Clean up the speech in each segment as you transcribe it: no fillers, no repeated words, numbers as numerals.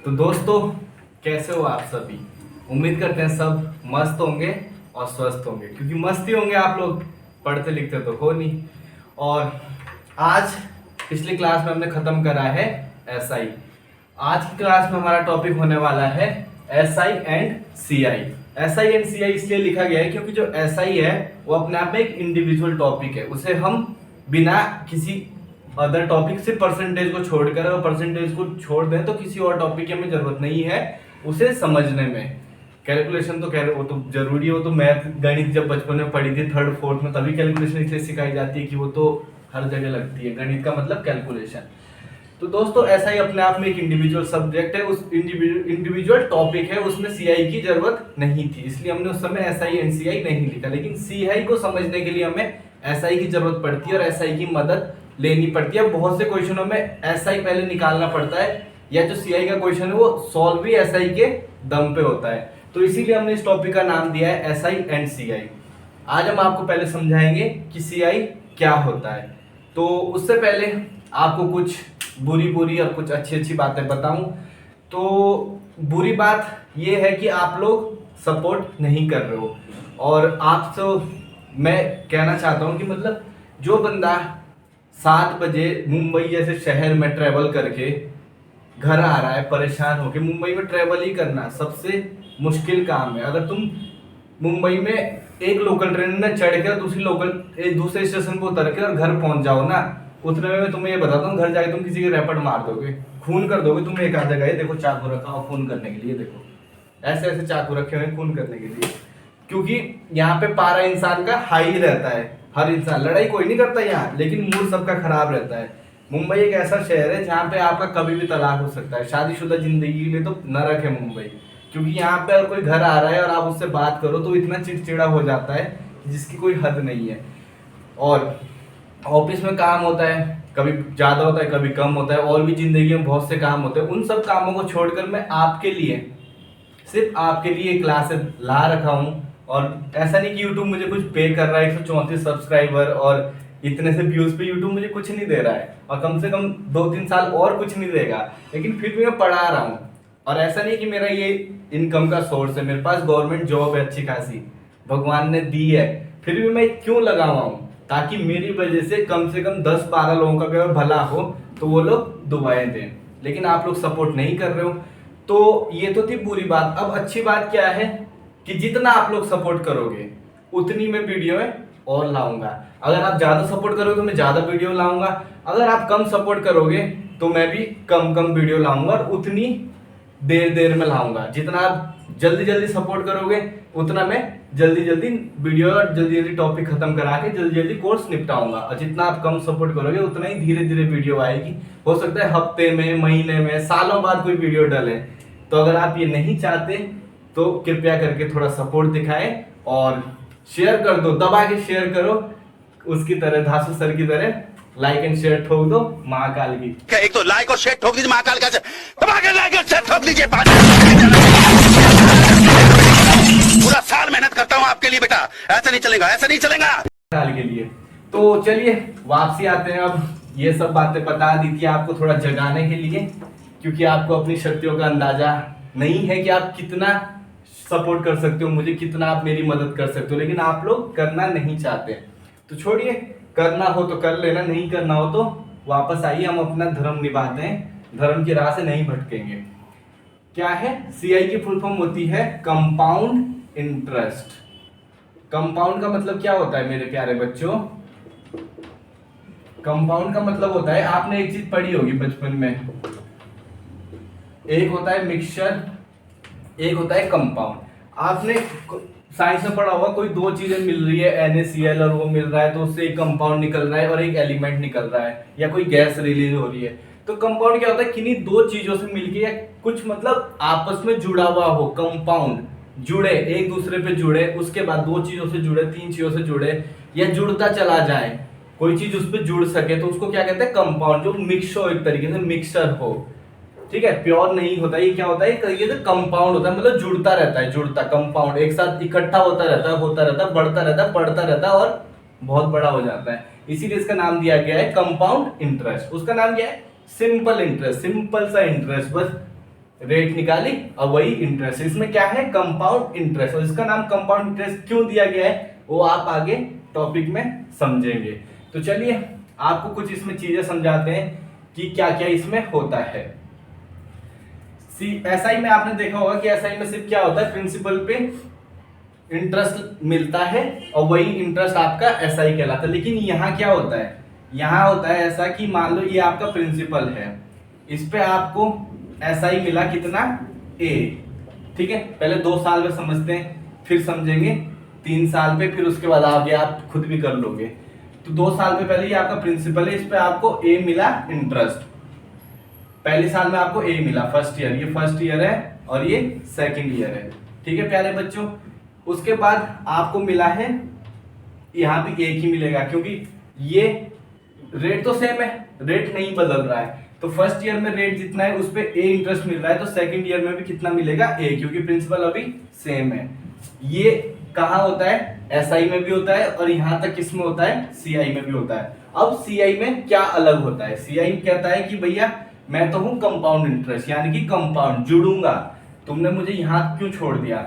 तो दोस्तों, कैसे हो आप सभी। उम्मीद करते हैं सब मस्त होंगे और स्वस्थ होंगे, क्योंकि मस्ती होंगे आप लोग, पढ़ते लिखते तो हो नहीं। और आज पिछली क्लास में हमने खत्म करा है एसआई। आज की क्लास में हमारा टॉपिक होने वाला है SI and CI. SI and CI इसलिए लिखा गया है क्योंकि जो एसआई है वो अपने आप में एक इंडिविजुअल टॉपिक है। उसे हम बिना किसी अदर टॉपिक से परसेंटेज को छोड़कर, अगर परसेंटेज को छोड़ दें तो किसी और टॉपिक की हमें जरूरत नहीं है उसे समझने में। कैलकुलेशन तो वो तो जरूरी है, वो तो मैथ गणित जब बचपन में पढ़ी थी थर्ड फोर्थ में, तभी कैलकुलेशन इसलिए सिखाई जाती है कि वो तो हर जगह लगती है। गणित का मतलब कैलकुलेशन। तो दोस्तों, ऐसा ही अपने आप में एक इंडिविजुअल सब्जेक्ट है, उस इंडिविजुअल टॉपिक है, उसमें सीआई की जरूरत नहीं थी, इसलिए हमने उस समय एसआई एनसीआई नहीं लिखा। लेकिन सीआई को समझने के लिए हमें एसआई की जरूरत पड़ती है और एसआई की मदद लेनी पड़ती है। बहुत से क्वेश्चनों में एसआई पहले निकालना पड़ता है, या जो सीआई का क्वेश्चन है वो सॉल्व भी एसआई के दम पे होता है। तो इसीलिए हमने इस टॉपिक का नाम दिया है एसआई एंड सीआई। आज हम आपको पहले समझाएंगे कि सीआई क्या होता है। तो उससे पहले आपको कुछ बुरी और कुछ अच्छी बातें बताऊं। तो बुरी बात ये है कि आप लोग सपोर्ट नहीं कर रहे हो, और आप तो मैं कहना चाहता हूं कि मतलब जो बंदा 7 बजे मुंबई जैसे शहर में ट्रेवल करके घर आ रहा है परेशान होके, मुंबई में ट्रेवल ही करना सबसे मुश्किल काम है। अगर तुम मुंबई में एक लोकल ट्रेन में चढ़ कर दूसरे स्टेशन पर उतर के और घर पहुंच जाओ ना, उतने में मैं तुम्हें ये बताता हूँ, घर जाके तुम किसी के रैपट मार दोगे, खून कर दोगे। तुम एक आध जगह देखो चाकू रखा हो खून करने के लिए, देखो ऐसे ऐसे चाकू रखे हुए खून करने के लिए, क्योंकि यहाँ पे पारा इंसान का हाई रहता है। हर इंसान लड़ाई कोई नहीं करता यहाँ, लेकिन मूड सबका खराब रहता है। मुंबई एक ऐसा शहर है जहाँ पे आपका कभी भी तलाक हो सकता है। शादीशुदा जिंदगी के लिए तो नरक है मुंबई, क्योंकि यहाँ पे अगर कोई घर आ रहा है और आप उससे बात करो तो इतना चिड़चिड़ा हो जाता है जिसकी कोई हद नहीं है। और ऑफिस में काम होता है, कभी ज्यादा होता है कभी कम होता है, और भी जिंदगी में बहुत से काम होते हैं। उन सब कामों को छोड़कर मैं आपके लिए, सिर्फ आपके लिए क्लासेस ला रखा हूँ। और ऐसा नहीं कि यूट्यूब मुझे कुछ पे कर रहा है, 134 सब्सक्राइबर और इतने से व्यूज पे यूट्यूब मुझे कुछ नहीं दे रहा है, और कम से कम 2-3 साल और कुछ नहीं देगा, लेकिन फिर भी मैं पढ़ा रहा हूँ। और ऐसा नहीं कि मेरा ये इनकम का सोर्स है, मेरे पास गवर्नमेंट जॉब है अच्छी खासी, भगवान ने दी है, फिर भी मैं क्यों लगा हुआ हूँ, ताकि मेरी वजह से कम 10-12 लोगों का भी अगर भला हो तो वो लोग दुआएं दें। लेकिन आप लोग सपोर्ट नहीं कर रहे हो। तो ये तो थी बुरी बात। अब अच्छी बात क्या है कि जितना आप लोग सपोर्ट करोगे उतनी मैं वीडियो और लाऊंगा। अगर आप ज्यादा सपोर्ट करोगे तो मैं ज्यादा वीडियो लाऊंगा, अगर आप कम सपोर्ट करोगे तो मैं भी कम वीडियो लाऊंगा, और उतनी देर में लाऊंगा। जितना आप जल्दी सपोर्ट करोगे उतना मैं जल्दी वीडियो और जल्दी टॉपिक खत्म करा के जल्दी कोर्स निपटाऊंगा, और जितना आप कम सपोर्ट करोगे उतना ही धीरे वीडियो आएगी। हो सकता है हफ्ते में, महीने में, सालों बाद कोई वीडियो डले। तो अगर आप ये नहीं चाहते तो कृपया करके थोड़ा सपोर्ट दिखाएं और शेयर कर दो, दबा के शेयर करो, उसकी तरह धासु सर की तरह लाइक एंड शेयर ठोक दो महाकाल की। एक तो लाइक और शेयर ठोक दीजिए महाकाल का, दबा के लाइक और शेयर ठोक दीजिए। पूरा साल मेहनत करता हूँ आपके लिए बेटा, ऐसा नहीं चलेगा, ऐसा नहीं चलेगा साल के लिए। तो चलिए वापसी आते हैं। अब ये सब बातें बता दी थी आपको थोड़ा जगाने के लिए, क्योंकि आपको अपनी शक्तियों का अंदाजा नहीं है कि आप कितना सपोर्ट कर सकते हो मुझे, कितना आप मेरी मदद कर सकते हो, लेकिन आप लोग करना नहीं चाहते। तो छोड़िए, करना हो तो कर लेना, नहीं करना हो तो वापस आइए, हम अपना धर्म निभाते हैं, धर्म की राह से नहीं भटकेंगे। क्या है सीआई की फुल फॉर्म होती है कंपाउंड इंटरेस्ट। कंपाउंड का मतलब क्या होता है मेरे प्यारे बच्चों? कंपाउंड का मतलब होता है, आपने एक चीज पढ़ी होगी बचपन में, एक होता है मिक्सचर, एक होता है कंपाउंड। आपने साइंस में पढ़ा होगा, कोई दो चीजें मिल रही है NaCl और वो मिल रहा है तो उससे एक कंपाउंड निकल रहा है और एक एलिमेंट निकल रहा है, या कोई गैस रिलीज हो रही है। तो कंपाउंड क्या होता है? किन्हीं दो चीजों से मिलके या कुछ मतलब आपस में जुड़ा हुआ हो, कंपाउंड जुड़े, एक दूसरे पे जुड़े, उसके बाद दो चीजों से जुड़े, 3 चीजों से जुड़े, या जुड़ता चला जाए, कोई चीज उस पर जुड़ सके, तो उसको क्या कहते हैं? कंपाउंड। जो मिक्स हो, एक तरीके से मिक्सर हो, ठीक है, प्योर नहीं होता। ये क्या होता है? एक तरीके से कंपाउंड होता है, मतलब जुड़ता रहता है, जुड़ता कंपाउंड, एक साथ इकट्ठा होता रहता है, बढ़ता रहता है, बढ़ता रहता है और बहुत बड़ा हो जाता है। इसीलिए इसका नाम दिया गया है कंपाउंड इंटरेस्ट। उसका नाम क्या है? सिंपल इंटरेस्ट, सिंपल सा इंटरेस्ट, बस रेट निकाली और वही इंटरेस्ट। इसमें क्या है, कंपाउंड इंटरेस्ट, और इसका नाम कंपाउंड इंटरेस्ट क्यों दिया गया है वो आप आगे टॉपिक में समझेंगे। तो चलिए आपको कुछ इसमें चीजें समझाते हैं कि क्या क्या इसमें होता है। एसआई में आपने देखा होगा कि एसआई में सिर्फ क्या होता है, प्रिंसिपल पे इंटरेस्ट मिलता है और वही इंटरेस्ट आपका एसआई कहलाता है। लेकिन यहाँ क्या होता है, यहाँ होता है ऐसा कि मान लो ये आपका प्रिंसिपल है, इस पे आपको एसआई मिला कितना, ए, ठीक है। पहले 2 साल में समझते हैं, फिर समझेंगे 3 साल पे, फिर उसके बाद आगे आप खुद भी कर लोगे। तो 2 साल में पहले ये आपका प्रिंसिपल है, इस पे आपको ए मिला इंटरेस्ट। पहले साल में आपको ए मिला, फर्स्ट ईयर, ये फर्स्ट ईयर है और ये सेकंड ईयर है, ठीक है प्यारे बच्चों। उसके बाद आपको मिला है, यहाँ भी एक ही मिलेगा क्योंकि ये रेट तो सेम है, रेट नहीं बदल रहा है। तो फर्स्ट ईयर में रेट जितना है उस पे ए इंटरेस्ट मिल रहा है, तो सेकंड ईयर में भी कितना मिलेगा, ए, क्योंकि प्रिंसिपल अभी सेम है। ये कहाँ होता है, एसआई में भी होता है और यहाँ तक किसमें होता है, सीआई में भी होता है। अब सीआई में क्या अलग होता है, सीआई कहता है कि भैया मैं तो हूं कंपाउंड इंटरेस्ट, यानी कि कंपाउंड जुड़ूंगा, तुमने मुझे यहाँ क्यों छोड़ दिया।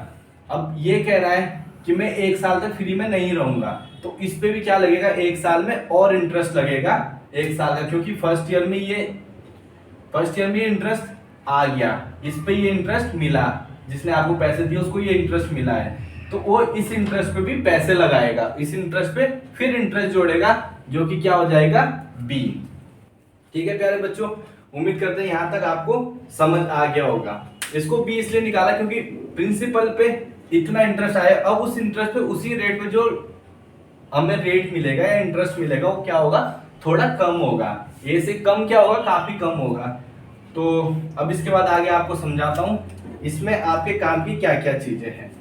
अब ये कह रहा है कि मैं 1 साल तक फ्री में नहीं रहूंगा, तो इस पे भी क्या लगेगा, 1 साल में और इंटरेस्ट लगेगा 1 साल का, क्योंकि फर्स्ट ईयर में ये इंटरेस्ट आ गया, इस पे ये इंटरेस्ट मिला, जिसने आपको पैसे दिए उसको ये इंटरेस्ट मिला है, तो वो इस इंटरेस्ट पे भी पैसे लगाएगा, इस इंटरेस्ट पे फिर इंटरेस्ट जोड़ेगा, जो कि क्या हो जाएगा, बी। ठीक है प्यारे बच्चों, उम्मीद करते हैं यहाँ तक आपको समझ आ गया होगा। इसको बी इसलिए निकाला क्योंकि प्रिंसिपल पे इतना इंटरेस्ट आया, अब उस इंटरेस्ट पे उसी रेट पे जो हमें रेट मिलेगा या इंटरेस्ट मिलेगा वो क्या होगा, थोड़ा कम होगा, ए से कम क्या होगा, काफी कम होगा। तो अब इसके बाद आगे आपको समझाता हूं इसमें आपके काम की क्या क्या चीजें हैं।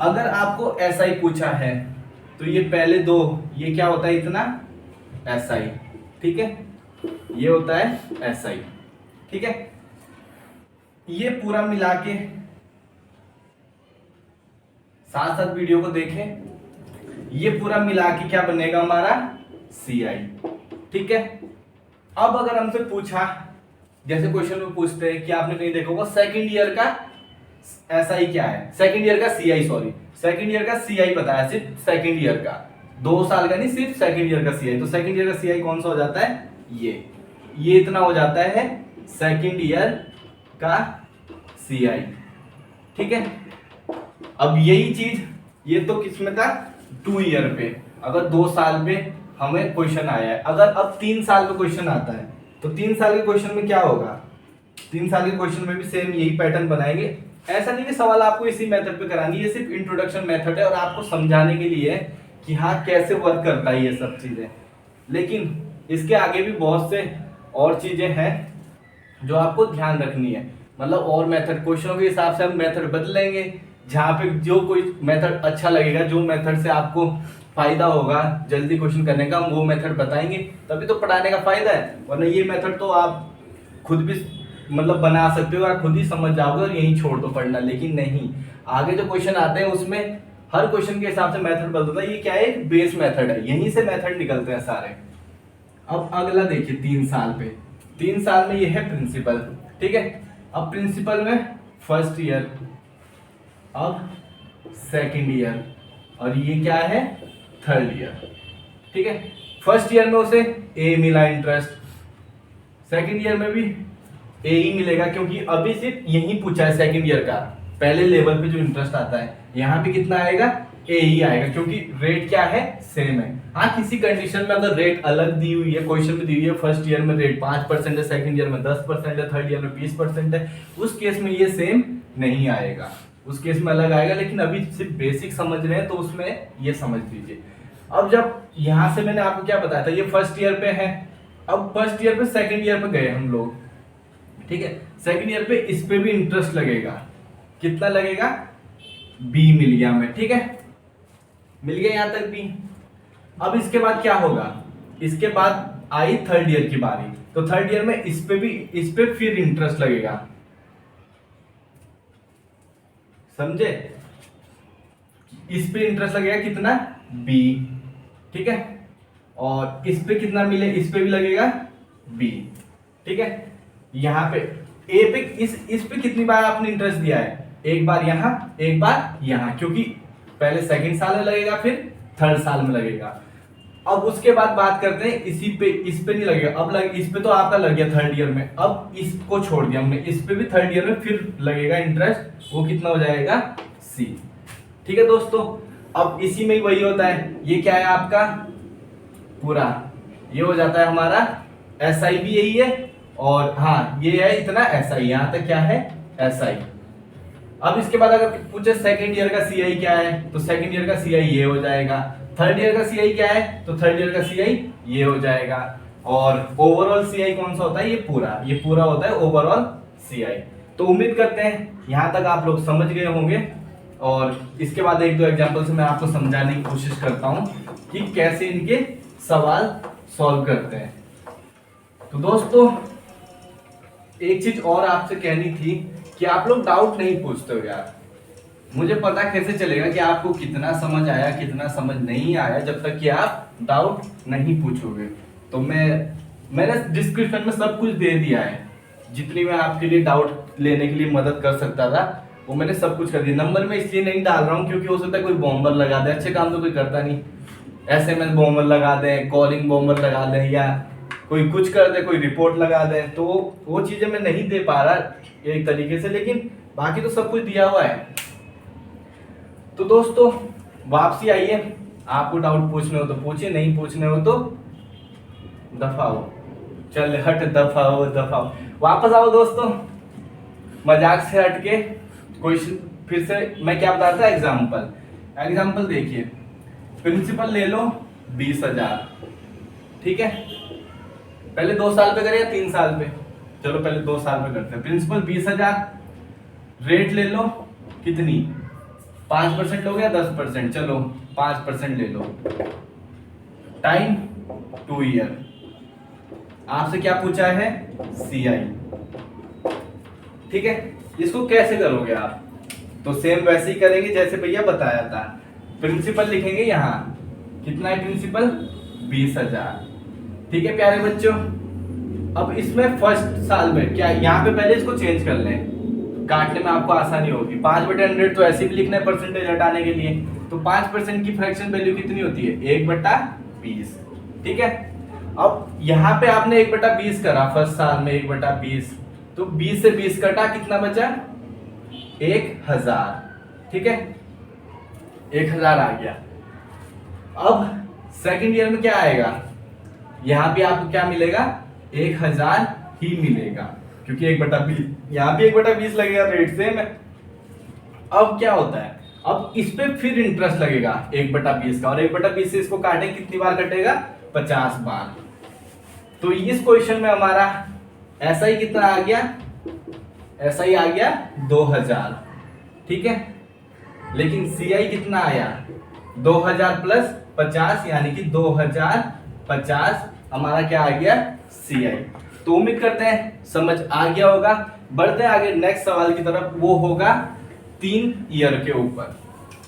अगर आपको एसआई पूछा है तो ये पहले 2, ये क्या होता है इतना, एसआई, ठीक है, ये होता है एसआई, ठीक है। ये पूरा मिला के साथ साथ वीडियो को देखें, ये पूरा मिला के क्या बनेगा हमारा, सीआई, ठीक है। अब अगर हमसे पूछा, जैसे क्वेश्चन में पूछते हैं कि आपने कहीं देखा होगा सेकंड ईयर का एसआई क्या है, सेकंड ईयर का सीआई, सॉरी सेकंड ईयर का सीआई बताया, सिर्फ सेकंड ईयर का, 2 साल का नहीं, सिर्फ सेकंड ईयर का सीआई। तो सेकंड ईयर का सीआई कौन सा हो जाता है, ये इतना हो जाता है सेकंड ईयर का सीआई, ठीक है। अब यही चीज ये तो किसमें था, 2 ईयर पे, अगर 2 साल पे हमें क्वेश्चन आया है, अगर अब 3 साल पे क्वेश्चन आता है तो 3 साल के क्वेश्चन में क्या होगा, 3 साल के क्वेश्चन में भी सेम यही पैटर्न बनाएंगे। ऐसा नहीं कि सवाल आपको इसी मेथड पे करानी है, ये सिर्फ इंट्रोडक्शन मेथड है और आपको समझाने के लिए कि हाँ कैसे वर्क करता है ये सब चीजें। लेकिन इसके आगे भी बहुत से और चीजें हैं जो आपको ध्यान रखनी है, मतलब और मेथड क्वेश्चनों के हिसाब से हम मेथड बदलेंगे, जहाँ पे जो कोई मेथड अच्छा लगेगा, जो मेथड से आपको फायदा होगा जल्दी क्वेश्चन करने का, हम वो मेथड बताएंगे, तभी तो पढ़ाने का फायदा है। वरना ये मेथड तो आप खुद भी मतलब बना सकते हो, आप खुद ही समझ जाओगे और यहीं छोड़ दो पढ़ना। लेकिन नहीं, आगे जो क्वेश्चन आते हैं उसमें हर क्वेश्चन के हिसाब से मेथड बदलता है, ये क्या है, बेस मेथड है, यहीं से मेथड निकलते हैं सारे। अब अगला देखिए 3 साल पे, 3 साल में ये है प्रिंसिपल, ठीक है। अब प्रिंसिपल में फर्स्ट ईयर, अब सेकंड ईयर, और ये क्या है, थर्ड ईयर, ठीक है। फर्स्ट ईयर में उसे ए मिला इंटरेस्ट, सेकंड ईयर में भी ए ही मिलेगा, क्योंकि अभी सिर्फ यही पूछा है सेकंड ईयर का, पहले लेवल पे जो इंटरेस्ट आता है यहाँ पे कितना आएगा, ए ही आएगा, क्योंकि रेट क्या है, सेम है। हाँ किसी कंडीशन में अगर रेट अलग दी हुई है, क्वेश्चन में दी हुई है, फर्स्ट ईयर में रेट 5% है, सेकंड ईयर में 10% है, थर्ड ईयर में 20% है, उस केस में ये सेम नहीं आएगा, उस केस में अलग आएगा। लेकिन अभी सिर्फ बेसिक समझ रहे हैं तो उसमें ये समझ लीजिए। अब जब यहाँ से मैंने आपको क्या बताया था, ये फर्स्ट ईयर पे है, अब फर्स्ट ईयर पे सेकंड ईयर पे गए हम लोग, ठीक है। सेकंड ईयर पे इस पे भी इंटरेस्ट लगेगा, कितना लगेगा, बी मिल गया हमें, ठीक है, मिल गया यहां तक बी। अब इसके बाद क्या होगा, इसके बाद आई थर्ड ईयर की बारी, तो थर्ड ईयर में इस पे फिर इंटरेस्ट लगेगा, समझे, इस पे इंटरेस्ट लगेगा कितना, बी, ठीक है। और इस पे कितना मिले, इस पे भी लगेगा बी, ठीक है। यहाँ पे ए पे इस पे कितनी बार आपने इंटरेस्ट दिया है, एक बार यहाँ एक बार यहाँ, क्योंकि पहले सेकंड साल में लगेगा फिर थर्ड साल में लगेगा। अब उसके बाद बात करते हैं इसी पे, इस पे नहीं लगेगा, अब इस पे तो आपका लग गया थर्ड ईयर में, अब इसको छोड़ दिया हमने, इस पे भी थर्ड ईयर में फिर लगेगा इंटरेस्ट, वो कितना हो जाएगा सी। ठीक है दोस्तों, अब इसी में ही वही होता है, ये क्या है आपका पूरा, ये हो जाता है हमारा SI भी यही है, और हाँ ये है इतना SI, यहाँ तक क्या है SI। अब इसके बाद अगर पूछे सेकंड ईयर का CI क्या है, तो सेकंड ईयर का CI ये हो जाएगा, थर्ड ईयर का CI क्या है, तो थर्ड ईयर का CI ये हो जाएगा, और ओवरऑल CI कौन सा होता है, ये पूरा होता है ओवरऑल CI। तो उम्मीद करते हैं यहाँ तक आप लोग समझ गए होंगे, और इसके बाद एक दो एग्जांपल से मैं आपको समझाने की कोशिश करता हूँ कि कैसे इनके सवाल सॉल्व करते हैं। तो दोस्तों एक चीज और आपसे कहनी थी कि आप लोग डाउट नहीं पूछते हो यार, मुझे पता कैसे चलेगा कि आपको कितना समझ आया कितना समझ नहीं आया जब तक कि आप डाउट नहीं पूछोगे। तो मैंने डिस्क्रिप्शन में सब कुछ दे दिया है, जितनी मैं आपके लिए डाउट लेने के लिए मदद कर सकता था वो मैंने सब कुछ कर दिया। नंबर में इसलिए नहीं डाल रहा हूँ क्योंकि हो सकता है कोई बॉम्बर लगा दे, अच्छे काम तो कोई करता नहीं, SMS बॉम्बर लगा दे, कॉलिंग बॉम्बर लगा दे, या कोई कुछ कर दे, कोई रिपोर्ट लगा दे, तो वो चीजें मैं नहीं दे पा रहा एक तरीके से, लेकिन बाकी तो सब कुछ दिया हुआ है। तो दोस्तों वापसी आइए, आपको डाउट पूछने हो तो पूछिए, नहीं पूछने हो तो दफा हो, चल हट दफा हो, वापस आओ दोस्तों, मजाक से हट के क्वेश्चन फिर से मैं क्या बता रहा था, एग्जाम्पल देखिए, प्रिंसिपल ले लो 20,000, ठीक है, पहले 2 साल पे करें या 3 साल पे, चलो पहले 2 साल पे करते हैं। प्रिंसिपल 20,000, रेट ले लो कितनी, 5% लोगे या 10%, चलो 5% ले लो, टाइम 2 ईयर, आपसे क्या पूछा है CI, ठीक है। इसको कैसे करोगे आप, तो सेम वैसे ही करेंगे जैसे भैया बताया था, प्रिंसिपल लिखेंगे यहाँ, कितना है प्रिंसिपल 20,000, ठीक है प्यारे बच्चों। अब इसमें फर्स्ट साल में क्या, यहाँ पे पहले इसको चेंज कर लें, काटने में आपको आसानी होगी, 5/100 तो ऐसे भी लिखना है परसेंटेज हटाने के लिए, तो 5% की फ्रैक्शन वैल्यू कितनी होती है 1/20, ठीक है। अब यहाँ पे आपने 1/20 करा फर्स्ट साल में 1/20, तो 20 से 20 कटा, कितना बचा 1,000, ठीक है, 1,000 आ गया। अब सेकंड ईयर में क्या आएगा, यहाँ भी आपको क्या मिलेगा 1,000 ही मिलेगा, क्योंकि 1/20, यहाँ भी 1/20 लगेगा, रेट सेम है। अब क्या होता है, अब इस पे फिर इंटरेस्ट लगेगा 1/20 का, और 1/20 से इसको काटे कितनी बार कटेगा 50 बार। तो इस क्वेश्चन में हमारा SI कितना आ गया, SI आ गया 2,000, ठीक है, लेकिन CI कितना आया 2,000 प्लस 50, यानी कि 2,050 हमारा क्या आ गया CI। तो उम्मीद करते हैं समझ आ गया होगा। बढ़ते हैं आगे नेक्स्ट सवाल की तरफ, वो होगा 3 ईयर के ऊपर।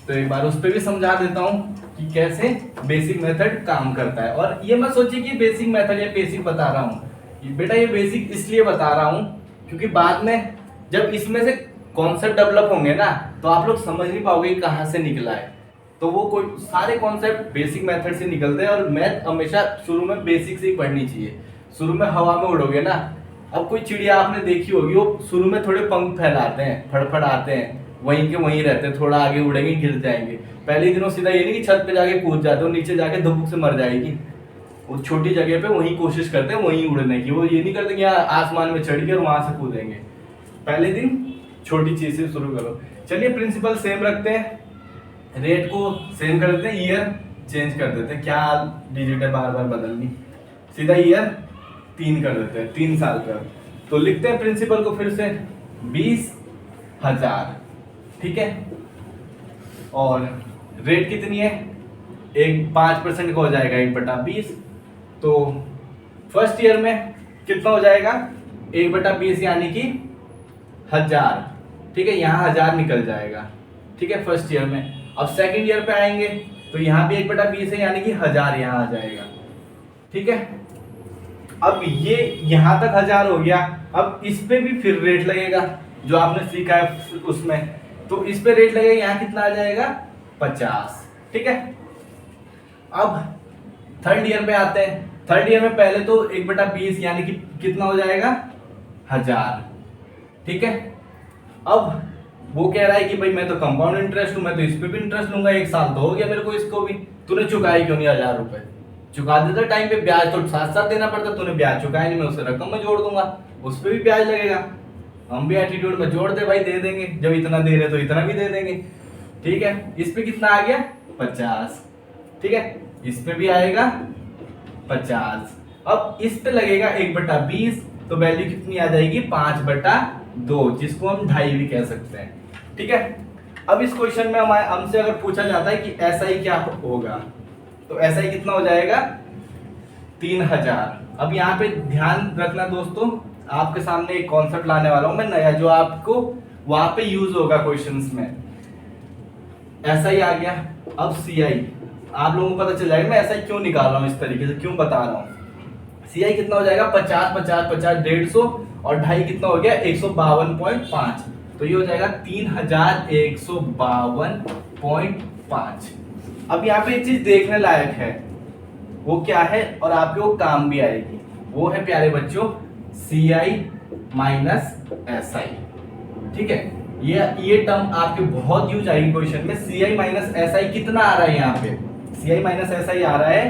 तो एक बार उस पर भी समझा देता हूँ कि कैसे बेसिक मेथड काम करता है। और ये मत सोचिए कि बेसिक मेथड या बेसिक बता रहा हूँ, बेटा ये बेसिक इसलिए बता रहा हूँ क्योंकि बाद में जब इसमें से कॉन्सेप्ट डेवलप होंगे ना, तो आप लोग समझ नहीं पाओगे कहाँ से निकला है। तो वो कोई सारे कॉन्सेप्ट बेसिक मेथड से निकलते हैं, और मैथ हमेशा शुरू में बेसिक से ही पढ़नी चाहिए। शुरू में हवा में उड़ोगे ना, अब कोई चिड़िया आपने देखी होगी, वो शुरू में थोड़े पंख फैलाते हैं, फड़फड़ाते हैं, वहीं के वहीं रहते हैं, थोड़ा आगे उड़ेंगे गिर जाएंगे। पहले दिनों सीधा ये नहीं कि छत पे जाके कूद जाते हो, नीचे जाके धुप से मर जाएगी। वो छोटी जगह पे वहीं कोशिश करते हैं वहीं उड़ने की, वो ये नहीं करते कि आसमान में चढ़ के और वहां से कूदेंगे। पहले दिन छोटी चीज से शुरू करो। चलिए प्रिंसिपल सेम रखते हैं, रेट को सेम कर देते हैं, ईयर चेंज कर देते हैं, क्या डिजिट है बार बार बदलनी, सीधा ईयर 3 कर देते हैं, 3 साल का। तो लिखते हैं प्रिंसिपल को फिर से 20,000, ठीक है, और रेट कितनी है, 5% का हो जाएगा 1/20। तो फर्स्ट ईयर में कितना हो जाएगा 1/20 यानी कि 1,000, ठीक है, यहाँ 1,000 निकल जाएगा, ठीक है, फर्स्ट ईयर में। अब सेकंड ईयर पे आएंगे तो यहाँ भी 1/20 है, यानी कि 1,000 यहाँ आ जाएगा, ठीक है। अब ये यहाँ तक 1000 हो गया। अब इस पे भी फिर रेट लगेगा जो आपने सीखा है उसमें, तो इस पे रेट लगेगा, यहाँ कितना आ जाएगा 50। ठीक है, अब थर्ड ईयर पे आते हैं। थर्ड ईयर में पहले तो 1/20 यानी कि कितना हो जाएगा 1000। ठीक है, अब वो कह रहा है कि भाई मैं तो कंपाउंड इंटरेस्ट हूं, मैं तो इस पे भी इंटरेस्ट लूंगा, 1 साल तो हो गया मेरे को इसको भी, तूने चुकाई क्यों नहीं 1000 रुपए? चुका देता टाइम पे, ब्याज तो साथ साथ देना पड़ता, तूने ब्याज चुकाया नहीं, मैं उसे रकम में जोड़ दूंगा, उस पे भी ब्याज लगेगा। हम भी एटीट्यूड में जोड़ दे भाई, दे देंगे, जब इतना दे रहे तो इतना भी दे देंगे। ठीक है, इस पे कितना आ गया 50। ठीक है, इस पे भी आएगा 50। अब इस पे लगेगा 1/20, तो वैल्यू कितनी आ जाएगी 5/2, जिसको हम 2.5 भी कह सकते हैं। ठीक है, अब इस क्वेश्चन में हमसे अगर पूछा जाता है कि SI क्या होगा, तो SI कितना हो जाएगा 3000। अब यहाँ पे ध्यान रखना दोस्तों, आपके सामने एक कॉन्सेप्ट लाने वाला हूं मैं नया, जो आपको वहां पे यूज होगा क्वेश्चंस में। SI आ गया, अब CI आप लोगों को पता चल जाएगा मैं SI क्यों निकाल रहा हूं, इस तरीके से क्यों बता रहा हूं। CI कितना हो जाएगा 50 50 50 150, और 2.5 कितना हो गया 152.5, तो ये हो जाएगा 3152.5। अब यहाँ पे एक चीज देखने लायक है, वो क्या है और आपके वो काम भी आएगी, वो है प्यारे बच्चों CI माइनस SI। ठीक है, ये टर्म आपके बहुत यूज आएगी क्वेश्चन में। CI माइनस SI कितना आ रहा है यहाँ पे, CI माइनस SI आ रहा है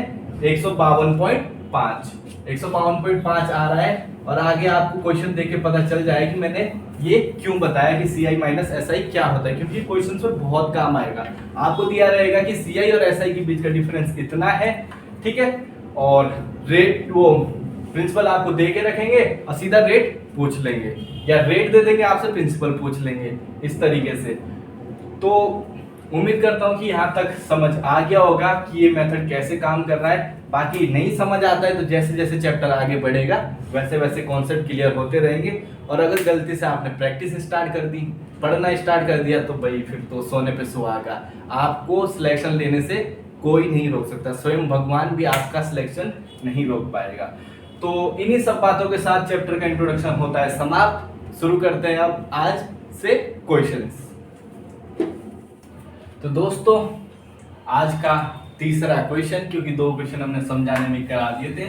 152.5, 152.5 आ रहा है। और आगे आपको क्वेश्चन देख के पता चल जाएगा कि मैंने ये क्यों बताया कि CI माइनस SI क्या होता है, क्योंकि क्वेश्चन में बहुत काम आएगा। आपको दिया रहेगा कि CI और SI के बीच का डिफरेंस इतना है। ठीक है, और रेट वो प्रिंसिपल आपको दे के रखेंगे और सीधा रेट पूछ लेंगे, या रेट दे देंगे आपसे, प्रिंसिपल पूछ लेंगे, इस तरीके से। तो उम्मीद करता हूं कि यहाँ तक समझ आ गया होगा कि ये मेथड कैसे काम कर रहा है। बाकी नहीं समझ आता है तो जैसे जैसे चैप्टर आगे बढ़ेगा वैसे वैसे कॉन्सेप्ट क्लियर होते रहेंगे। और अगर गलती से आपने प्रैक्टिस स्टार्ट कर दी, पढ़ना स्टार्ट कर दिया, तो भाई फिर तो सोने पे सुहागा। आपको सिलेक्शन लेने से कोई नहीं रोक सकता, स्वयं भगवान भी आपका सिलेक्शन नहीं रोक पाएगा। तो इन्हीं सब बातों के साथ चैप्टर का इंट्रोडक्शन होता है समाप्त। शुरू करते हैं अब आज से क्वेश्चंस। तो दोस्तों आज का तीसरा क्वेश्चन, क्योंकि 2 क्वेश्चन हमने समझाने में करा दिए थे,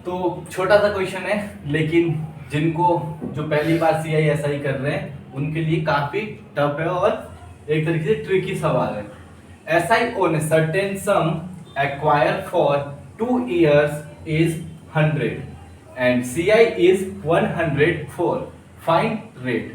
तो छोटा सा क्वेश्चन है, लेकिन जिनको जो पहली बार CI SI कर रहे हैं उनके लिए काफी टफ है और एक तरीके से ट्रिकी सवाल है। SI on a certain sum acquired for 2 years is 100 and CI is 104. Find rate.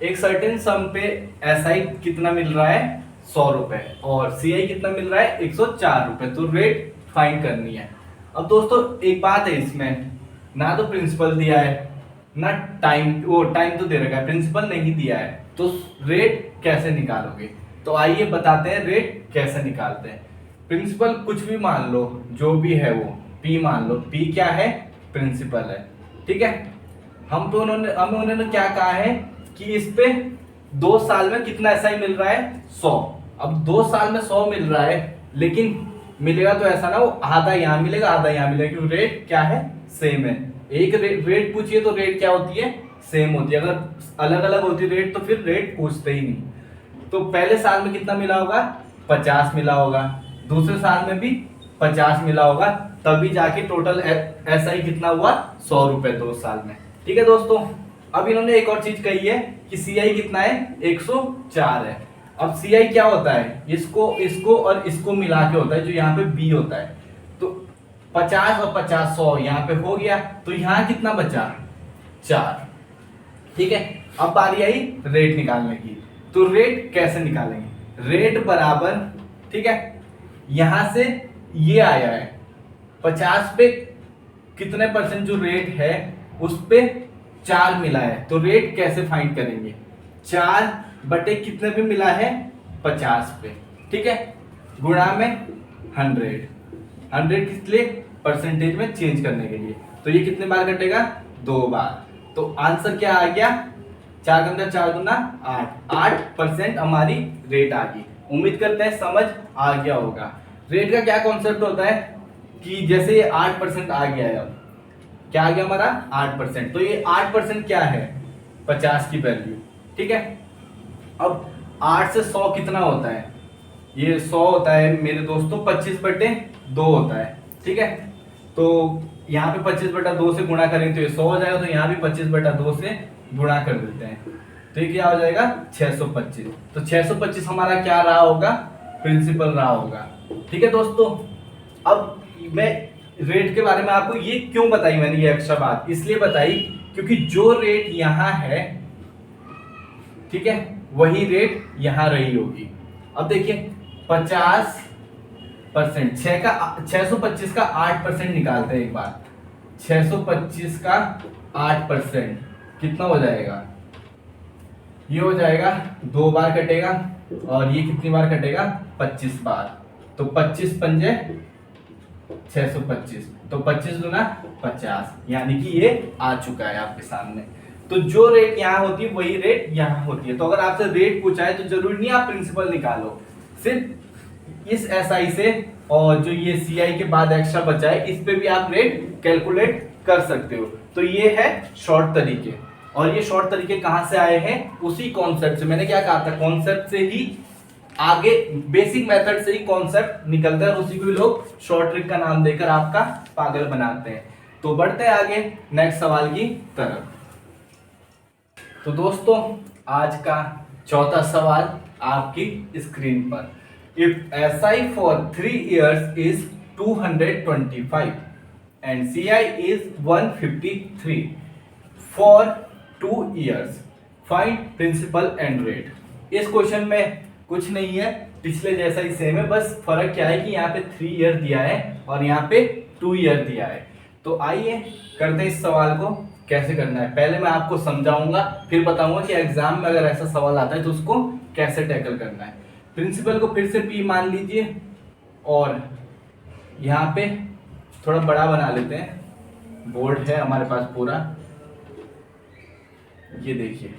एक सर्टेन सम पे SI कितना मिल रहा है 100 रुपए और CI कितना मिल रहा है 104 रुपए, तो रेट फाइंड करनी है। अब दोस्तों एक बात है, इसमें ना तो प्रिंसिपल दिया है ना टाइम, वो टाइम तो दे रखा है, प्रिंसिपल नहीं दिया है, तो रेट कैसे निकालोगे? तो आइए बताते हैं रेट कैसे निकालते हैं। प्रिंसिपल कुछ भी मान लो, जो भी है वो P मान लो, P क्या है प्रिंसिपल है। ठीक है, हमें उन्होंने क्या कहा है कि इस पे 2 साल में कितना SI मिल रहा है 100। अब 2 साल में 100 मिल रहा है, लेकिन मिलेगा तो ऐसा ना वो आधा यहाँ मिलेगा आधा यहाँ मिलेगा, क्योंकि रेट क्या है सेम है। एक रेट पूछिए तो रेट क्या होती है सेम होती है, अगर अलग अलग होती रेट तो फिर रेट पूछते ही नहीं। तो पहले साल में कितना मिला होगा 50 मिला होगा, दूसरे साल में भी 50 मिला होगा, तभी जाके टोटल SI कितना हुआ 100 रुपए 2 साल में। ठीक है दोस्तों, अब इन्होंने एक और चीज कही है कि CI कितना है 104 है। अब CI क्या होता है, इसको और इसको मिला के होता है, जो यहाँ पे B होता है। तो 50 और 50 100 यहाँ पे हो गया, तो यहाँ कितना बचा 4। ठीक है, अब बारी आई रेट निकालने की। तो रेट कैसे निकालेंगे, रेट बराबर, ठीक है, यहां से ये आया है 50 पे कितने परसेंट जो रेट है उस पे 4 मिला है, तो रेट कैसे फाइंड करेंगे, 4 बटे कितने पे मिला है 50 पे, ठीक है, गुणा में 100 किस लिए परसेंटेज में चेंज करने के लिए। तो ये कितने बार कटेगा 2 बार, तो आंसर क्या आ गया 4 गुना 4 गुना 8% हमारी रेट आ गई। उम्मीद करते हैं समझ आ गया होगा। रेट का क्या कॉन्सेप्ट होता है कि जैसे ये 8% आ गया है, अब क्या आ गया हमारा 8%। तो ये 8% क्या है 50 की वैल्यू, ठीक है। अब 8 से 100 कितना होता है, ये 100 होता है मेरे दोस्तों 25/2 होता है, ठीक है। तो यहाँ पे 25/2 से गुणा करें तो ये 100 हो जाएगा, तो यहाँ भी 25/2 से गुणा कर देते हैं, तो ये क्या हो जाएगा 625। तो 625 हमारा क्या रहा होगा, प्रिंसिपल रहा होगा, ठीक है दोस्तों। अब मैं रेट के बारे में आपको ये क्यों बताई मैंने ये एक्स्ट्रा बात, इसलिए बताई क्योंकि जो रेट यहाँ है, ठीक है, वही रेट यहाँ रही होगी। अब देखिए 50%, 625 का 8% निकालते हैं एक बार। 625 का 8% कितना हो जाएगा, ये हो जाएगा 2 बार कटेगा, और ये कितनी बार कटेगा 25 बार। तो 25 पंजे 625, तो 25 दूना 50, यानी कि ये आ चुका है आपके सामने। तो जो रेट यहाँ होती है वही रेट यहाँ होती है। तो अगर आपसे रेट पूछा है तो जरूरी नहीं आप प्रिंसिपल निकालो, सिर्फ इस एसआई से और जो ये सीआई के बाद एक्स्ट्रा बचा है इस पे भी आप रेट कैलकुलेट कर सकते हो। तो ये है शॉर्ट तरीके, और ये शॉर्ट तरीके कहाँ से आए हैं, उसी कॉन्सेप्ट से। मैंने क्या कहा था, कॉन्सेप्ट से ही आगे, बेसिक मेथड से ही कॉन्सेप्ट निकलता है, उसी को लोग शॉर्ट ट्रिक का नाम देकर आपका पागल बनाते हैं। तो बढ़ते हैं आगे नेक्स्ट सवाल की तरफ। तो दोस्तों आज का चौथा सवाल आपकी स्क्रीन पर, if SI for 3 years is 225 and CI is 153 for 2 years, find principal and rate. इस क्वेश्चन में कुछ नहीं है, पिछले जैसा ही सेम है, बस फर्क क्या है कि यहाँ पे 3 ईयर दिया है और यहाँ पे 2 ईयर दिया है। तो आइए करते हैं इस सवाल को कैसे करना है। पहले मैं आपको समझाऊंगा, फिर बताऊंगा कि एग्जाम में अगर ऐसा सवाल आता है तो उसको कैसे टैकल करना है। प्रिंसिपल को फिर से P मान लीजिए, और यहाँ पे थोड़ा बड़ा बना लेते हैं, बोर्ड है हमारे पास पूरा, ये देखिए।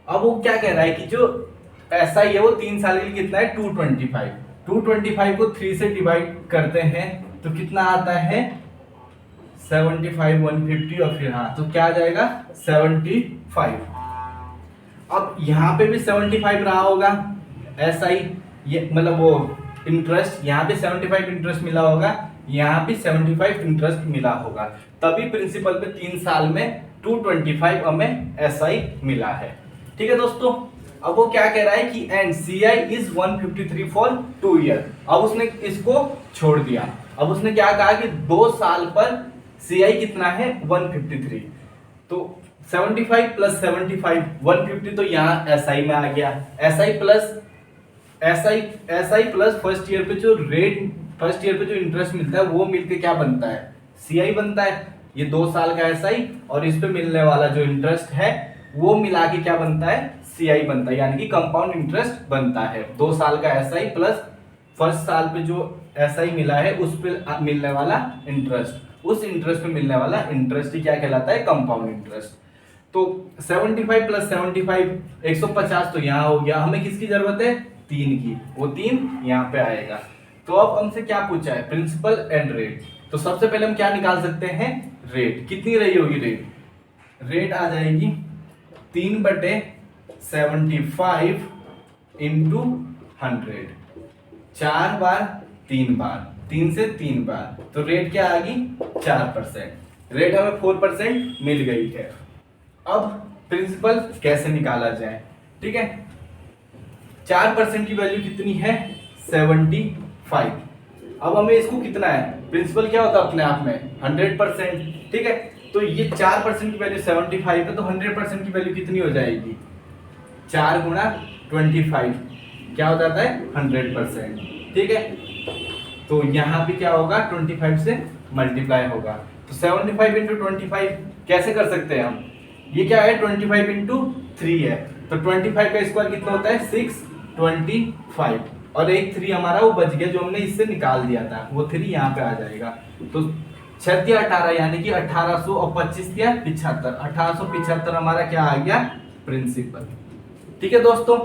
अब वो क्या कह रहा है कि जो ऐसा ही है वो 3 साल के लिए कितना है 225, 225 को 3 से डिवाइड करते हैं तो कितना आता है 75, 150, और फिर हाँ तो क्या आ जाएगा 75। अब यहाँ पे भी 75 रहा होगा एसआई, ये मतलब वो इंटरेस्ट, यहाँ पे 75 इंटरेस्ट मिला होगा, यहाँ भी 75 इंटरेस्ट मिला होगा, तभी प्रिंसिपल पे 3 साल में 225 हमें एसआई मिला है, ठीक है दोस्तों। अब वो क्या कह रहा है कि and CI is 153 for 2 year. अब उसने इसको छोड़ दिया, अब उसने क्या कहा कि 2 साल पर सीआई कितना है 153, तो 75 प्लस 75 150, तो यहाँ एसआई में आ गया। एसआई प्लस फर्स्ट ईयर पे जो रेट, फर्स्ट ईयर पे जो इंटरेस्ट मिलता है वो मिलके क्या बनता है सीआई बनता है। ये 2 साल का एसआई और इस पे मिलने वाला जो इंटरेस्ट है वो मिला के क्या बनता है सीआई बनता है, यानी कि कंपाउंड इंटरेस्ट बनता है। 2 साल का एसआई प्लस फर्स्ट साल पे जो एसआई मिला है उस पे मिलने वाला इंटरेस्ट, उस इंटरेस्ट पे मिलने वाला इंटरेस्ट ही क्या कहलाता है कंपाउंड इंटरेस्ट। तो 75 प्लस 75 150, तो यहाँ हो गया। हमें किसकी जरूरत है 3 की, वो 3 यहाँ पे आएगा। तो अब हमसे क्या पूछा है प्रिंसिपल एंड रेट। तो सबसे पहले हम क्या निकाल सकते हैं रेट, कितनी रही होगी रेट, रेट आ जाएगी 3/75 इंटू 100, 4 बार 3 बार, 3 से 3 बार, तो रेट क्या आ गई 4%। रेट हमें 4% मिल गई है। अब प्रिंसिपल कैसे निकाला जाए, ठीक है। 4% की वैल्यू कितनी है 75। अब हमें इसको कितना है, प्रिंसिपल क्या होता है अपने आप में 100%, ठीक है। तो ये 4% की वैल्यू 75 है, तो 100% की वैल्यू कितनी हो जाएगी 4 गुणा 25, क्या हो जाता है 100%, ठीक है। तो यहाँ भी क्या होगा 25 से मल्टीप्लाई होगा। तो 75 इंटू 25 कैसे कर सकते हैं हम, ये क्या है 25 इंटू 3 है, तो 25 का स्क्वायर कितना होता है 625, और एक 3 हमारा वो बच गया जो हमने इससे निकाल दिया था, वो 3 यहाँ पे आ जाएगा। तो 6 18 यानी कि 1800 और 25 दिया 75, 1875 हमारा क्या आ गया प्रिंसिपल, ठीक है दोस्तों।